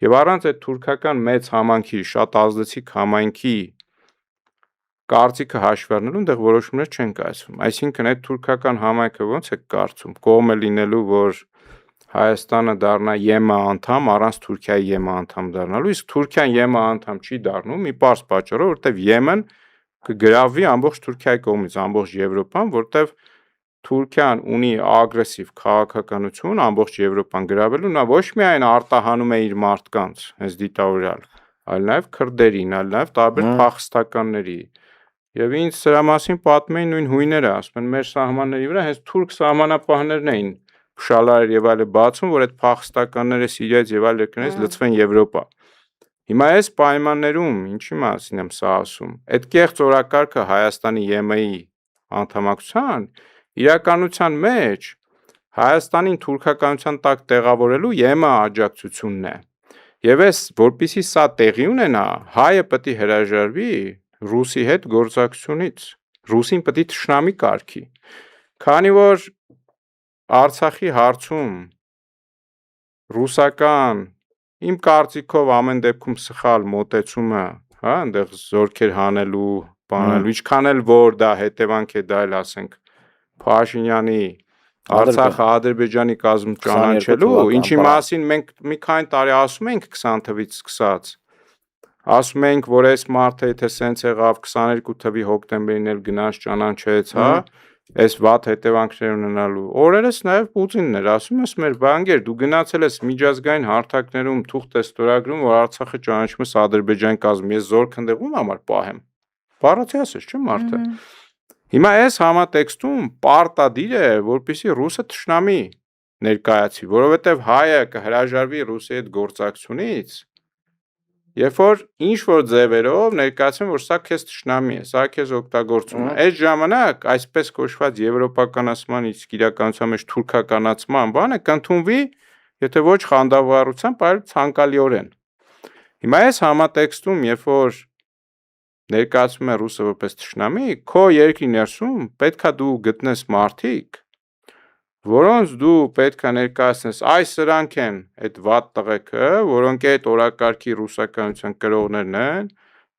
Եվ առանց այդ թուրքական մեծ համայնքի, շատ ազդեցիկ համայնքի կարծիքը հաշվի առնելու այնտեղ որոշումներ չեն կայացվում։ Այսինքն այդ թուրքական համայնքը ո՞նց է կարծում, կողմ է լինելու, որ Հայաստանը դառնա ԵՄ անդամ, առանց Թուրքիայի ԵՄ անդամ դառնալու, իսկ Թուրքիան ԵՄ անդամ չի դառնում մի պարզ պատճառով, որտեվ ԵՄ-ն կգրավվի ամբողջ Թուրքիայի կողմից, ամբողջ Եվրոպան, որտեվ Թուրքիան ունի ագրեսիվ քաղաքականություն ամբողջ Եվրոպան գրավելու, նա ոչ միայն արտահանում է իր մարդկանց, հենց դիտավորյալ, այլ նաև քրդերին, այլ նաև տարբեր փախստականների։ Եվ ինձ սրա մասին պատմում էին նույն հույները, ասում են մեր սահմանների վրա հենց թուրք սահմանապահներն էին փշալարեր եւ այլը բացում, որ այդ փախստականները Սիրիայից եւ այլ երկրներից լցվեն Եվրոպա։ Հիմա այս պայմաններում ինչի մասին եմ սա ասում։ Այդ կեղծ օրակարգը Հայաստանի ԵՄ-ի անդամակցության իրականության մեջ Հայաստանին թուրքականության տակ տեղավորելու ԵՄ աջակցությունն է։ Եվ այս որպեսզի սա տեղի ունենա, հայը պետք է հրաժարվի ռուսի հետ գործակցությունից, ռուսին պետք է թշնամի կարգի։ Քանի որ Արցախի հարցում ռուսական իմ կարծիքով ամեն դեպքում սխալ մոտեցումը, հա, այնտեղ զորքեր հանելու, բանալու, ինչքան էլ որ դա հետևանք է դա էլ ասենք Փաշինյանի Արցախը Ադրբեջանի կազմում ճանաչելու, ինչի մասին մենք մի քանի տարի ասում ենք 20 թվականից սկսած, ասում ենք, որ այս մարդը եթե սենց եղավ 22 թվականի հոկտեմբերին էլ գնաց ճանաչեց, հա, այս վատ հետևանքներ ունենալու։ Օրերս նաև Պուտինն էր ասում, ես մեր բանկեր, դու գնացել ես միջազգային հարթակներում թուղթ ես ստորագրում, որ Արցախը ճանաչում ես Ադրբեջանի կազմում, ես զորք ընդեղում համար պահեմ։ Բառացի ասես, չէ՞ մարդը։ Հիմա այս համատեքստում պարտադիր է, որպեսզի ռուսը թշնամի ներկայացի, որովհետև հայը կհրաժարվի Ռուսիայի հետ գործակցությունից, երբ որ ինչ որ ձևերով ներկայացում որ սա քեզ թշնամի է, սա քեզ օգտագործում է։ Այդ ժամանակ այսպես կոչված եվրոպականացման իսկ իրականության մեջ թուրքականացման բանը կընդունվի, եթե ոչ խանդավառությամբ, այլ ցանկալիորեն։ Հիմա այս համատեքստում, երբ որ ներկայացում է ռուսը որպես թշնամի, քո երկրի ներսում պետքա դու գտնես մարդիկ, որոնց դու պետքա ներկայացնես, այս սրանք են այդ վատ տղեկը, որոնք այդ օրակարգի ռուսականության կրողներն են,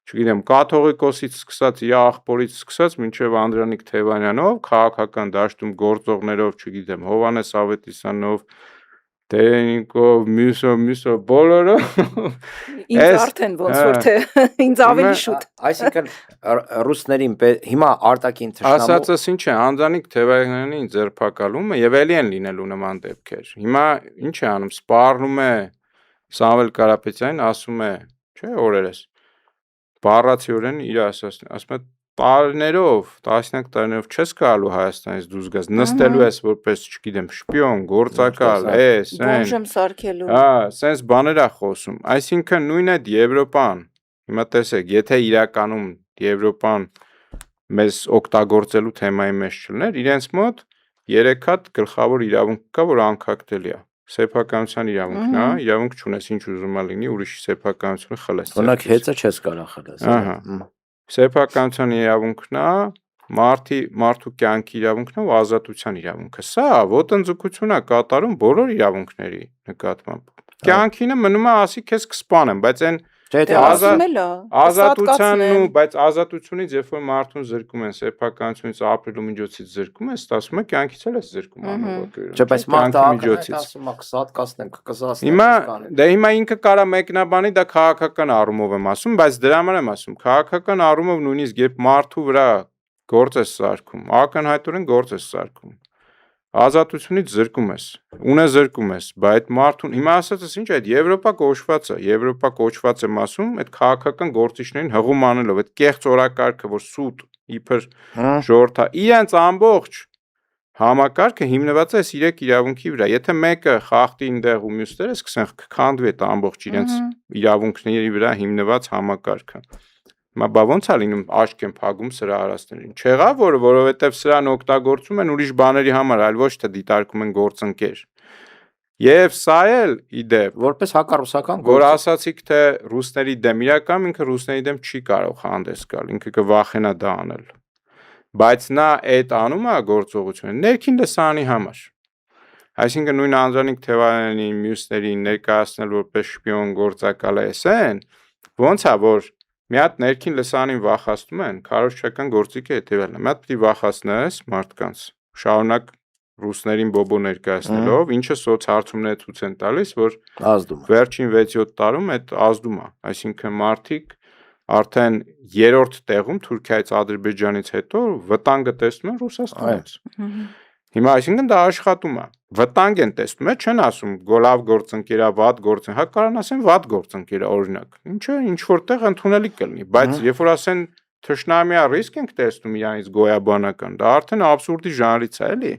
չգիտեմ, կաթողիկոսից սկսած, իր աղբորից սկսած, մինչև Անդրանիկ Թևանյանով, քաղաքական դաշտում գործողներով, չգիտեմ, Հովհաննես Ավետիսյանով, Տերենիկով, մյուսով, բոլորը Ինձ արդեն ոնց որ թե ինձ ավելի շուտ։ Այսինքն ռուսներին հիմա արտաքին թշնամու ասածս ինչ է, Անդրանիկ Թևանյանի ձերբակալումը եւ ելի են լինելու նման դեպքեր։ Հիմա ինչ է անում, սպառնում է Սամվել Կարապետյանին, ասում է, չէ, օրերս բառացիորեն իր ասում է տարիներով, տասնյակ տարիներով չես կարալու Հայաստանից դուրս գաս, նստելու ես որպես, չգիտեմ, շպիոն, գործակալ, Բոմժ եմ սարքելու։ Հա, սենց բաներ է խոսում։ Այսինքն նույն այդ Եվրոպան, հիմա տեսեք, եթե իրականում Եվրոպան մեզ օգտագործելու թեմայի մեջ չլներ, իրենց մոտ 3 հատ գլխավոր իրավունք կա, որ անկախտելի է։ Սեփականության իրավունքն է, իրավունք չունես ինչ ուզում լինի, ուրիշի սեփականությունը խլես։ Օրինակ հեծը չես կարող խլես։ Ահա։ Սեփականության իրավունքն է, մարդու կյանքի իրավունքն է ու ազատության իրավունքը։ Սա ոտնձգություն է կատարում բոլոր իրավունքների նկատմամբ։ Կյանքինը մնում է ասի քեզ կսպանեմ, բայց այն Չէ, Դե ասում էլ է, ազատությանն ու սատկացնեն։ բայց ազատությունից երբ որ մարդուն զրկում են սեփականությունից ապրելու միջոցից զրկում են, ասում են կյանքից էլ է զրկում անողակույրը։ Չէ, բայց մարդը ակնհայտ ասում է կսատկացնեմ, կկզացնեմ, Հիմա ինքը կարա մեկնաբանի դա քաղաքական առումով եմ ասում, բայց դրա համար եմ ասում, քաղաքական առումով նույնիսկ երբ մարդու վրա գործ ես սարքում, ակնհայտորեն գործ ես սարքում։ Ազատությունից զրկում ես, զրկում ես, բայց այդ մարդուն հիմա ասածս ինչ է, այդ Եվրոպա կոչված եմ ասում, այդ քաղաքական գործիչներին հղում անելով, այդ կեղծ օրակարգը, որ սուտ իբր ժողովրդա, իրենց ամբողջ համակարգը հիմնված է 3 իրավունքի վրա։ Եթե մեկը խախտի այնտեղ ու մյուսները սկսեն քանդվի այդ ամբողջ իրենց իրավունքների վրա հիմնված համակարգը։ Հիմա բա ոնց է լինում աչք են փակում սրա արածներին։ Չեղավ որովհետև սրան օգտագործում են ուրիշ բաների համար, այլ ոչ թե դիտարկում են գործընկեր։ Եվ սա էլ իդեպ որպես հակառուսական որ ասացիք թե ռուսների դեմ իրական ինքը ռուսների դեմ չի կարող հանդես գալ, ինքը կվախենա դա անել։ Բայց նա այդ անում է գործողությունը ներքին լսանի համար։ Այսինքն նույն Անդրանիկ Թևանյանին մյուսներին ներկայացնել որպես շպիոն գործակալ էսեն, ոնց է որ մի հատ ներքին լսանին վախացնում են, քարոզչական գործիքը հետևելն է։ Մի հատ պիտի վախացնես մարդկանց, շարունակ ռուսներին բոբո ներկայացնելով, ինչը սոցհարցումները ցույց են տալիս, որ ազդում է։ Վերջին 6-7 տարում այդ ազդում է, այսինքն մարդիկ արդեն 3-րդ տեղում Թուրքիայից, Ադրբեջանից հետո վտանգը տեսնում են Ռուսաստանից։ Հիմա այսինքն դա աշխատում է։ Վտանգ են տեսնում, չեն ասում գոլավ գործընկեր է, վատ գործընկեր, հա կարան ասեն վատ գործընկեր է օրինակ։ Ինչը ինչ որտեղ ընդունելի կլինի, բայց երբ որ ասեն թշնամիա ռիսկ ենք տեսնում իրանից գոյաբանական, դա արդեն աբսուրդի ժանրից է, էլի։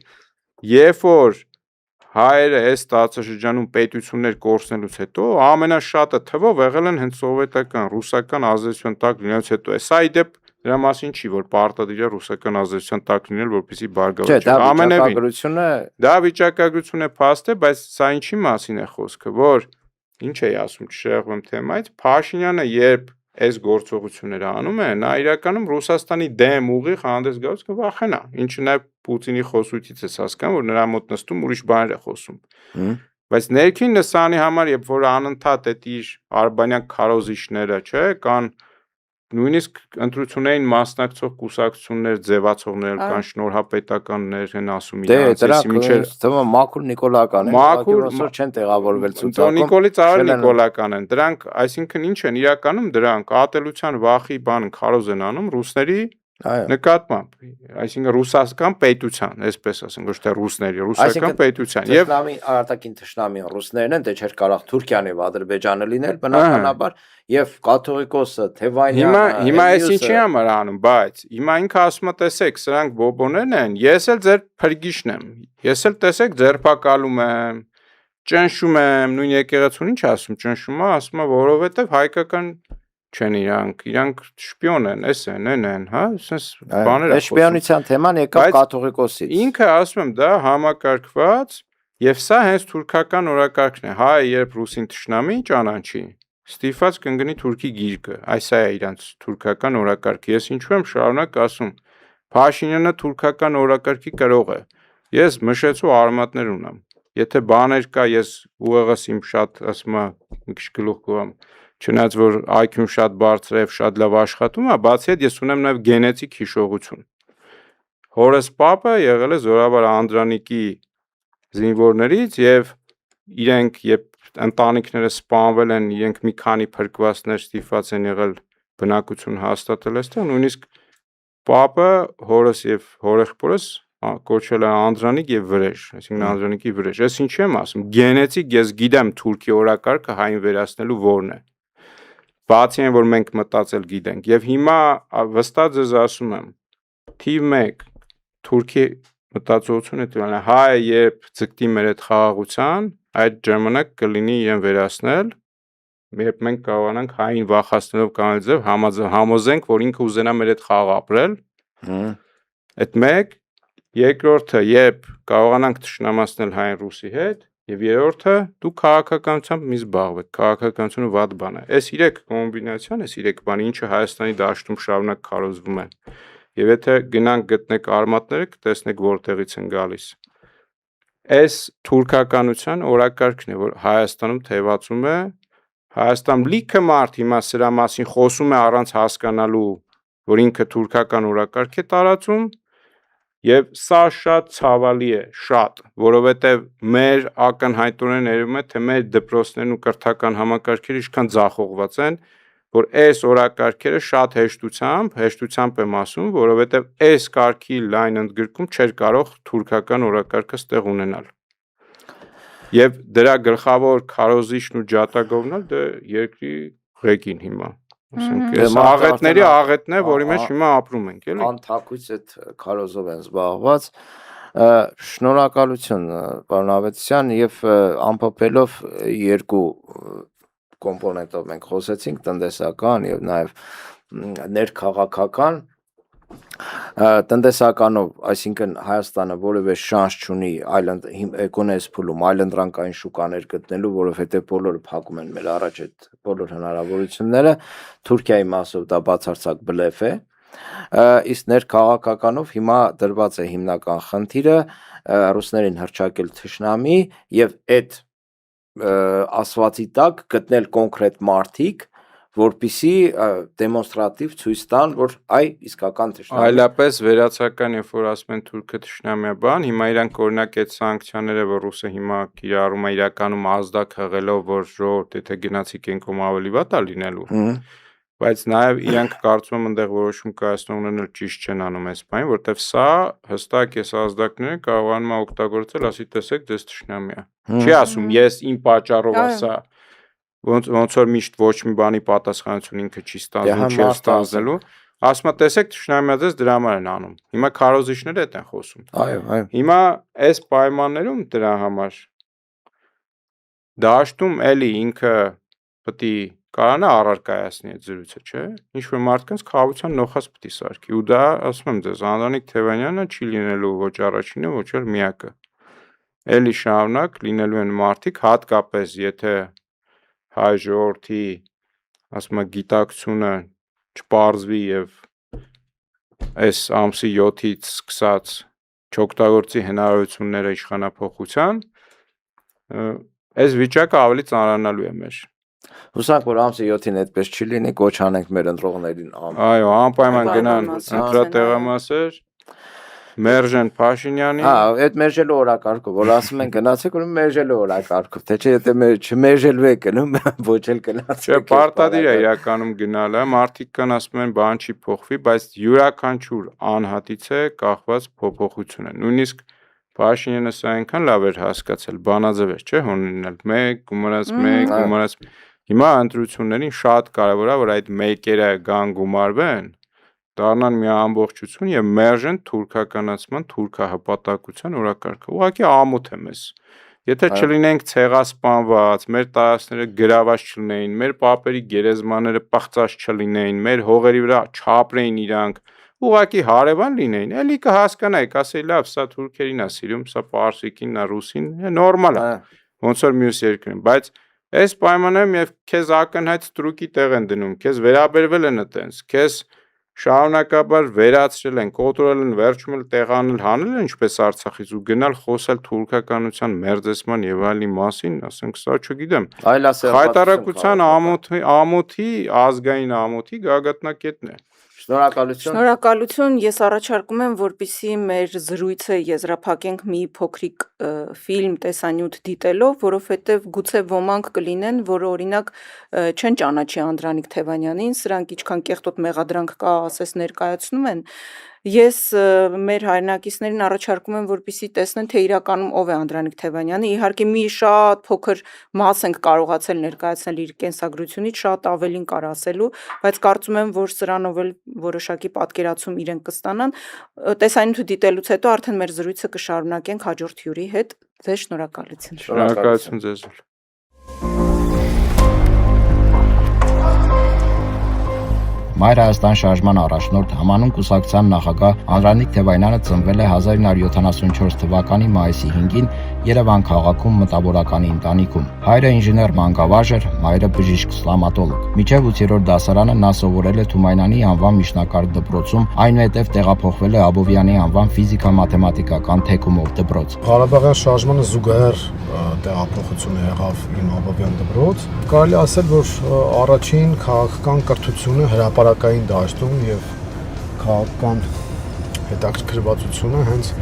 Երբ որ հայերը այս տարածաշրջանում պետություններ կորցնելուց հետո ամենաշատը թվով եղել են հենց սովետական, ռուսական ազդեցության տակ լինելուց հետո։ Սա իդեպ դրա մասին չի, որ պարտադիր է ռուսական ազդեցության տակ լինել, որպեսզի բարգավաճի։ Ամենևին դա վիճակագրություն է փաստ է, բայց սա ինչի մասին է խոսքը, որ ինչ էի ասում, չշեղվում թեմայից, Փաշինյանը երբ այս գործողությունները անում է, նա իրականում Ռուսաստանի դեմ ուղիղ հանդես գալուց կվախենա, ինչը նաև Պուտինի խոսույցից է հասկանում, որ նրա մոտ նստում ուրիշ բաներ է խոսում։ Բայց ներքին լսանի համար, երբ որ անընդհատ այդ իր արբանյան քարոզիչները, չէ, կան նույնիսկ ընտրություններին մասնակցող կուսակցություններ, ձևացողներ կան, շնորհապետականներ են ասում իրանց, մինչև թվում մաքուր նիկոլական են, մաքուր չեն տեղավորվել ցուցակում։ Նիկոլից ավելի նիկոլական են։ Դրանք, այսինքն ինչ են, իրականում դրանք ատելության վախի բան քարոզ են անում ռուսների նկատմամբ, այսինքն ռուսական պետության, այսպես ասենք, ոչ թե ռուսների, ռուսական պետության եւ արտաքին թշնամին ռուսներն են, դե չէր կարող Թուրքիան եւ Ադրբեջանը լինել, բնականաբար, եւ կաթողիկոսը Թևանյանը։ Հիմա այս ինչի համար անում, բայց հիմա ինքը ասում է, տեսեք, սրանք բոբոներն են, ես էլ ձեր փրկիչն եմ։ Ես էլ տեսեք ձերբակալում եմ, ճնշում եմ, նույն եկեղեցուն ինչ ասում, ճնշում է, ասում է, որովհետեւ հայկական չեն իրանք շպիոն են, էս են, հա, sense բաներ է խոսում։ Շպիոնության թեման եկավ կաթողիկոսից։ Ինքը ասում եմ, դա համակարգված եւ սա հենց թուրքական օրակարգն է։ Հայ երբ ռուսին թշնամի ճանաչի, ստիփած կընկնի թուրքի գիրկը։ Այս է իրանց թուրքական օրակարգը։ Ես ինչու եմ շարունակ ասում, Փաշինյանը թուրքական օրակարգի կրող է։ Ես մշեցու արմատներ ունեմ։ Եթե բաներ կա, ես ուղեղս իմ շատ, ասում եմ, մի քիչ գլուխ կողամ, չնայած որ IQ-ն շատ բարձր է, շատ լավ աշխատում է, բացի այդ ես ունեմ նաև գենետիկ հիշողություն։ Հորս պապը եղել է Զորավար Անդրանիկի զինվորներից եւ իրենք երբ ընտանիքները սպանվել են, իրենք մի քանի փրկվածներ ստիփված են եղել բնակություն հաստատել այստեղ, նույնիսկ պապը հորս եւ հորեղբորս կոչել է Անդրանիկ եւ Վրեժ, այսինքն Անդրանիկի Վրեժ։ Ես ինչի եմ ասում, գենետիկ ես գիտեմ Թուրքի օրակարգը հային վերացնելու որն է։ Բացի այն որ մենք մտածել գիտենք եւ հիմա վստահ ձեզ ասում եմ թիվ 1 Թուրքի մտածողությունը դրան է հայ երբ ձգտի մեր այդ խաղաղության այդ ժամանակ կլինի իրեն վերացնել երբ մենք կարողանանք հային վախացնելով կանալ ձև համոզենք որ ինքը ուզենա մեր այդ խաղ ապրել այդ մեկ երկրորդը երբ կարողանանք թշնամացնել հային ռուսի հետ Եվ երրորդը դու քաղաքականությամբ մի զբաղվեք, քաղաքականությունը վատ բան է։ Այս 3 կոմբինացիան, այս 3 բանը, ինչը Հայաստանի դաշտում շարունակ քարոզվում է։ Եվ եթե գնանք գտնեք արմատները, կտեսնեք որտեղից են գալիս։ Այս թուրքականության օրակարգն է, որ Հայաստանում թևածում է Հայաստան լիքը մարդ հիմա սրա մասին խոսում է առանց հասկանալու, որ ինքը թուրքական օրակարգ է տարածում, եւ սա շատ ցավալի է, շատ, որովհետեւ մեր ակնհայտորեն երևում է, թե մեր դպրոցներն ու կրթական համակարգերը ինչքան ձախողված են, որ այս օրակարգերը շատ հեշտությամբ եմ ասում, որովհետեւ այս կարգի լայն ընդգրկում չէր կարող թուրքական օրակարգը ստեղ ունենալ։ Եվ դրա գլխավոր քարոզիչն ու ջատագովն էլ դե երկրի ղեկին հիմա։ Ասենք այս աղետների աղետն է, որի մեջ հիմա ապրում ենք, էլի։ Անթակույց այդ քարոզով են զբաղված։ Շնորհակալություն պարոն Ավետիսյան, եւ ամփոփելով երկու կոմպոնենտով մենք խոսեցինք, տնտեսական եւ նաեւ ներքաղաքական։ Տնտեսականով, այսինքն Հայաստանը որևէ շանս չունի էկոնոմիկայի փուլում այլընտրանքային շուկաներ գտնելու, որովհետեւ բոլորը փակում են մեր առաջ այդ բոլոր հնարավորությունները, Թուրքիայի մասով դա բացարձակ բլեֆ է, իսկ ներքաղաքականով հիմա դրված է հիմնական խնդիրը ռուսներին հռչակել թշնամի եւ այդ ասվածի տակ գտնել կոնկրետ մարդիկ, որպիսի դեմոնստրատիվ ցույց տան, որ իսկական թշնամի։ Այլապես վերացական, երբ որ ասում են թուրքը թշնամի է բան, հիմա իրանք օրինակ այդ սանկցիաները, որ ռուսը հիմա կիրառում է իրականում ազդակ հղելով, որ ժողովուրդ եթե գնացի կենքում ավելի վատ է լինելու, բայց նաև իրանք կարծում եմ այնտեղ որոշում կայացնողներն էլ ճիշտ չեն անում այս բանը, որտեվ սա հստակ այս ազդակները կարողանում է օգտագործել, ասի տեսեք, դες թշնամի է։ Չի ասում, ես իմ պատճառով ասա ոնց որ միշտ ոչ մի բանի պատասխանություն ինքը չի ստանձնում, չի ստանձնելու, ասում է տեսեք թշնամիը ձեզ դրա համար են անում։ Հիմա քարոզիչները այդ են խոսում։ Այո։ Հիմա այս պայմաններում դրա համար դաշտում էլի ինքը պետք է կարողանա առարկայացնի այդ զրույցը, չէ՞։ Ինչ որ մարդկանց խաղաղության նոխազ պետք է սարքի։ Ու դա ասում եմ ձեզ, Անդրանիկ Թևանյանը չի լինելու ոչ առաջինը, ոչ էլ միակը։ Էլի շարունակ լինելու են մարդիկ, հատկապես եթե հայ ժողովրդի, ասում եմ, գիտակցությունը չպարզվի եւ այս ամսի 7-ից սկսած չօգտագործի հնարավորությունները իշխանափոխության, այս վիճակը ավելի ծանրանալու է մեր։ Հուսանք, որ ամսի 7-ին այդպես չի լինի, կոչ անենք մեր ընտրողներին Այո, անպայման գնան ընտրատեղամասեր Մերժեն Փաշինյանի։ Այդ մերժելու օրակարգով, որ ասում են գնացեք, որ մերժելու օրակարգով, թե չէ եթե չմերժելու եք գնում, ոչ էլ գնացեք։ Չէ, պարտադիր է իրականում գնալը, մարդիկ կան ասում են բան չի փոխվի, բայց յուրաքանչյուր անհատից է կախված փոփոխությունը։ Նույնիսկ Փաշինյանը սա այնքան լավ էր հասկացել, բանաձև էր, չէ՞, հոնինել 1 գումարած։ Հիմա ընտրություններին շատ կարևոր է, որ այդ մեկերը գան գումարվեն, դառնան մի ամբողջություն եւ մերժեն թուրքականացման, թուրքահպատակության օրակարգը։ Ուղղակի ամոթ է մեզ։ Եթե չլինենք ցեղասպանված, մեր տարածքները գրաված չլինեին, մեր պապերի գերեզմանները պղծած չլինեին, մեր հողերի վրա չապրեին իրանք, ուղղակի հարևան լինեին, էլի կհասկանայի, կասեի լավ, սա թուրքերին է սիրում, սա պարսիկին, նա ռուսին, նորմալ է։ Ոնց որ մյուս երկրին, բայց այս պայմաններում եւ քեզ ակնհայտ ստրուկի տեղ են դնում, քեզ վերաբերվել են այտենց, քեզ շարունակաբար վերացրել են, կոտրել են, վերջում էլ տեղանել, հանել են ինչպես Արցախից ու գնալ խոսել թուրքականության մերձեցման եւ այլի մասին, ասենք սա չգիտեմ։ Հայտարարության ամոթի, ազգային ամոթի գագաթնակետն է։ Շնորհակալություն, ես առաջարկում եմ, որպեսզի մեր զրույցը եզրափակենք մի փոքրիկ ֆիլմ տեսանյութ դիտելով, որովհետև գուցե ոմանք կլինեն, որ օրինակ չեն ճանաչի Անդրանիկ Թևանյանին, սրանք ինչքան կեղտոտ մեղադրանք կա, ասես ներկայացնում են։ Ես մեր հայրենակիցներին առաջարկում եմ, որպեսզի տեսնեն, թե իրականում ով է Անդրանիկ Թևանյանը։ Իհարկե մի շատ փոքր մաս ենք կարողացել ներկայացնել իր կենսագրությունից, շատ ավելին կար ասելու, բայց կարծում եմ, որ սրանով էլ որոշակի պատկերացում իրենք կստանան։ Տեսանյութը դիտելուց հետո արդեն մեր զրույցը կշարունակենք հաջորդ հյուրի հետ։ Ձեզ շնորհակալություն։ Շնորհակալություն ձեզ։ Մայր Հայաստան շարժման առաջնորդ համանուն կուսակցության նախագահ Անդրանիկ Թևանյանը ծնվել է 1974 թվականի մայիսի 5-ին Երևան քաղաքում մտավորականի ընտանիքում։ Հայրը ինժեներ մանկավարժ էր, մայրը բժիշկ ստոմատոլոգ։ Մինչև 8-րդ դասարանը նա սովորել է Թումանյանի անվան միջնակարգ դպրոցում, այնուհետև տեղափոխվել է Աբովյանի անվան ֆիզիկա-մաթեմատիկական թեկումով դպրոց։ Ղարաբաղյան շարժմանը զուգահեռ տեղափոխություն եղավ իմ Աբովյան դպրոց։ Կարելի ասել, որ առաջին քաղաքական կրթությունը հրապարակային դաշտում եւ քաղաքական հետաքրքրվածությունը հենց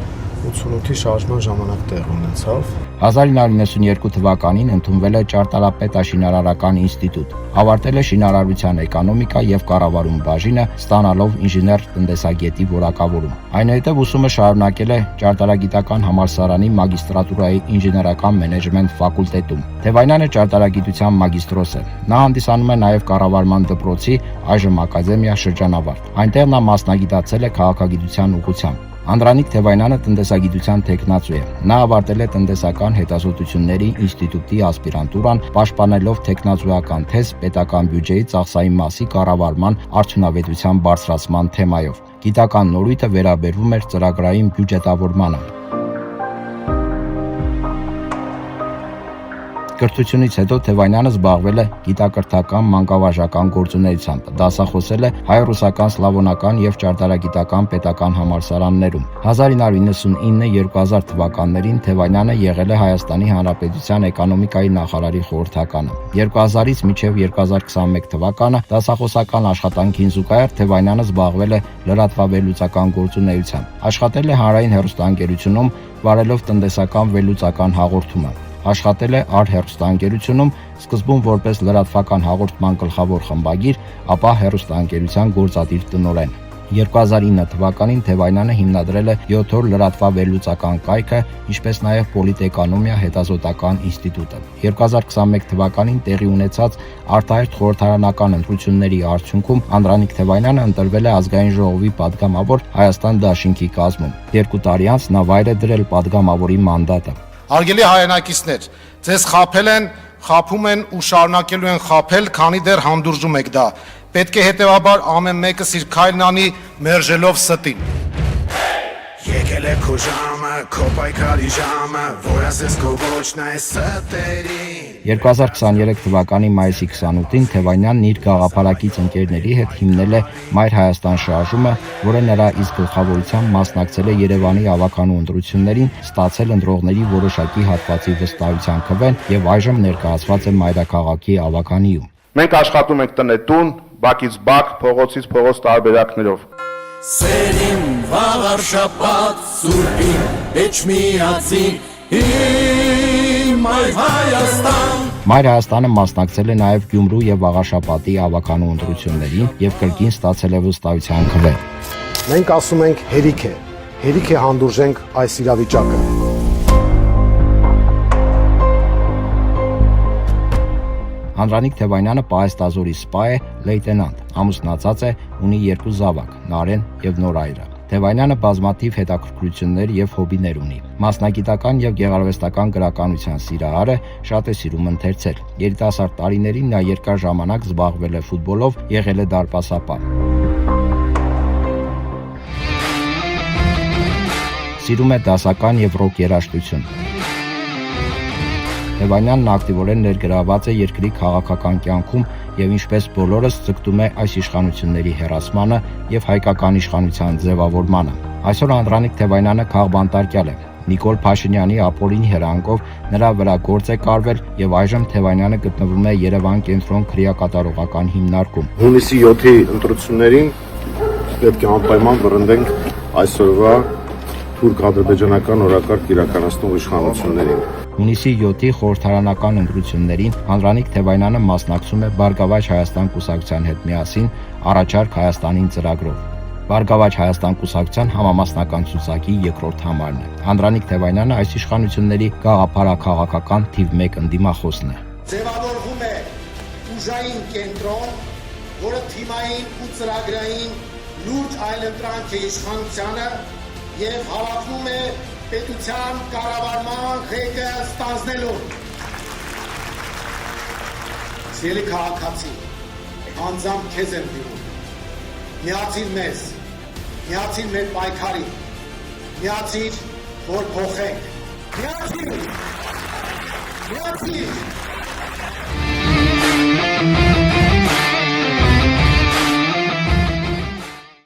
88-ի շարժման ժամանակ տեղ ունեցավ։ 1992 թվականին ընդունվել է Ճարտարապետաշինարարական ինստիտուտ, ավարտել է շինարարության էկոնոմիկա եւ կառավարում բաժինը, ստանալով ինժեներ տնտեսագետի որակավորում։ Այնուհետև ուսումը շարունակել է Ճարտարագիտական համալսարանի մագիստրատուրայի ինժեներական մենեջմենտ ֆակուլտետում։ Թևանյանը ճարտարագիտության մագիստրոս է։ Նա հանդիսանում է նաեւ կառավարման դպրոցի, այժմ ակադեմիա շրջանավարտ։ Այնտեղ նա մասնագիտացել է քաղաքագիտության ուղղությամբ։ Անդրանիկ Թևանյանը տնտեսագիտության թեկնածու է։ Նա ավարտել է տնտեսական հետազոտությունների ինստիտուտի ասպիրանտուրան, պաշտպանելով թեկնածուական թեզ պետական բյուջեի ծախսային մասի կառավարման արդյունավետության բարձրացման թեմայով։ Գիտական նորույթը վերաբերվում էր ծրագրային բյուջետավորմանը։ Կրթությունից հետո Թևանյանը զբաղվել է գիտակրթական մանկավարժական գործունեությամբ, դասախոսել է հայ-ռուսական, սլավոնական եւ ճարտարագիտական պետական համալսարաններում։ 1999-2000 թվականներին Թևանյանը եղել է Հայաստանի Հանրապետության էկոնոմիկայի նախարարի խորհրդականը։ 2000-ից մինչև 2021 թվականը դասախոսական աշխատանքին զուգահեռ Թևանյանը զբաղվել է լրատվավերլուծական գործունեությամբ։ Աշխատել է հանրային հեռուստաընկերությունում, վարելով տնտեսական վերլուծական հաղորդումը։ Աշխատել է Ար-հեռուստաընկերությունում, սկզբում որպես լրատվական հաղորդման գլխավոր խմբագիր, ապա հեռուստաընկերության գործադիր տնօրեն։ 2009 թվականին Թևանյանը հիմնադրել է 7-օր լրատվավերլուծական կայքը, ինչպես նաև Պոլիտէկոնոմիա հետազոտական ինստիտուտը։ 2021 թվականին տեղի ունեցած արտահերթ խորհրդարանական ընտրությունների արդյունքում Անդրանիկ Թևանյանը ընտրվել է ազգային ժողովի падգամավոր Հայաստան Դաշինքի կազմում։ 2 տարի անց նա վայր է դրել падգամավորի մանդատը։ Հարգելի հայրենակիցներ, ձեզ խաբել են, խաբում են ու շարունակելու են խաբել, քանի դեռ հանդուրժում եք դա։ Պետք է հետևաբար ամեն մեկս իր քայլն անի, մերժելով ստին։ Եկել է քո ժամը, քո պայքարի ժամը, որ ասես քո ոչն այս ստերին։ 2023 թվականի մայիսի 28-ին Թևանյանն իր գաղափարակից ընկերների հետ հիմնել է Մայր Հայաստան շարժումը, որը նրա իսկ գլխավորությամբ մասնակցել է Երևանի ավականու ընտրություններին, ստացել ընտրողների որոշակի հատվածի վստահության քվեն եւ այժմ ներկայացված է մայրաքաղաքի ավականիում։ Մենք աշխատում ենք տնետուն, բակից բակ, փողոցից փողոց տարբերակներով։ Սերին վաղար շաբաթ սուրբին էջմիածին իմ այ Հայաստան։ Մայր Հայաստանը մասնակցել է նաև Գյումրու եւ Աղաշապատի ավականու ընտրություններին եւ կրկին ստացել է վստահության քվե։ Մենք ասում ենք հերիք է հանդուրժենք այս իրավիճակը։ Անդրանիկ Թևանյանը պահեստազորի սպա է, լեյտենանտ, ամուսնացած է, ունի 2 զավակ՝ Նարեն եւ Նորայրը։ Թևանյանը բազմաթիվ հետաքրքրություններ եւ հոբիներ ունի։ Մասնագիտական եւ գեղարվեստական գրականության սիրահար է, շատ է սիրում ընթերցել։ Երիտասարդ տարիներին նա երկար ժամանակ զբաղվել է ֆուտբոլով, եղել է դարպասապահ։ Սիրում է դասական եւ ռոք երաժշտություն։ Թևանյանն ակտիվորեն ներգրաված է երկրի քաղաքական կյանքում եւ ինչպես բոլորս ձգտում է այս իշխանությունների հեռացմանը եւ հայկական իշխանության ձևավորմանը։ Այսօր Անդրանիկ Թևանյանը քաղբանտարկյալ է։ Նիկոլ Փաշինյանի ապօրինի հրահանգով նրա վրա գործ է կարվել եւ այժմ Թևանյանը գտնվում է Երևան կենտրոն քրեակատարողական հիմնարկում։ Հունիսի 7-ի ընտրություններին պետք է անպայման վռնդենք այսօրվա թուրք-ադրբեջանական օրակարգ իրականացնող իշխանություններին։ Հունիսի 7-ի խորհրդարանական ընտրություններին Անդրանիկ Թևանյանը մասնակցում է Բարգավաճ Հայաստան կուսակցության հետ միասին առաջարկ Հայաստանին ծրագրով։ Բարգավաճ Հայաստան կուսակցության համամասնական ցուցակի 2-րդ համարն է։ Անդրանիկ Թևանյանը այս իշխանությունների գաղափարաքաղաքական թիվ 1 ընդդիմախոսն է։ Ձևավորվում է ուժային կենտրոն, որը թիմային ու ծրագրային լուրջ այլընտրանք է իշխանությանը եւ հավակնում է պետության կառավարման ղեկը ստանձնելու։ Սիրելի քաղաքացի, անձամբ քեզ եմ դիմում։ Միացիր մեզ, միացիր մեր պայքարին, միացիր, որ փոխենք, Միացիր։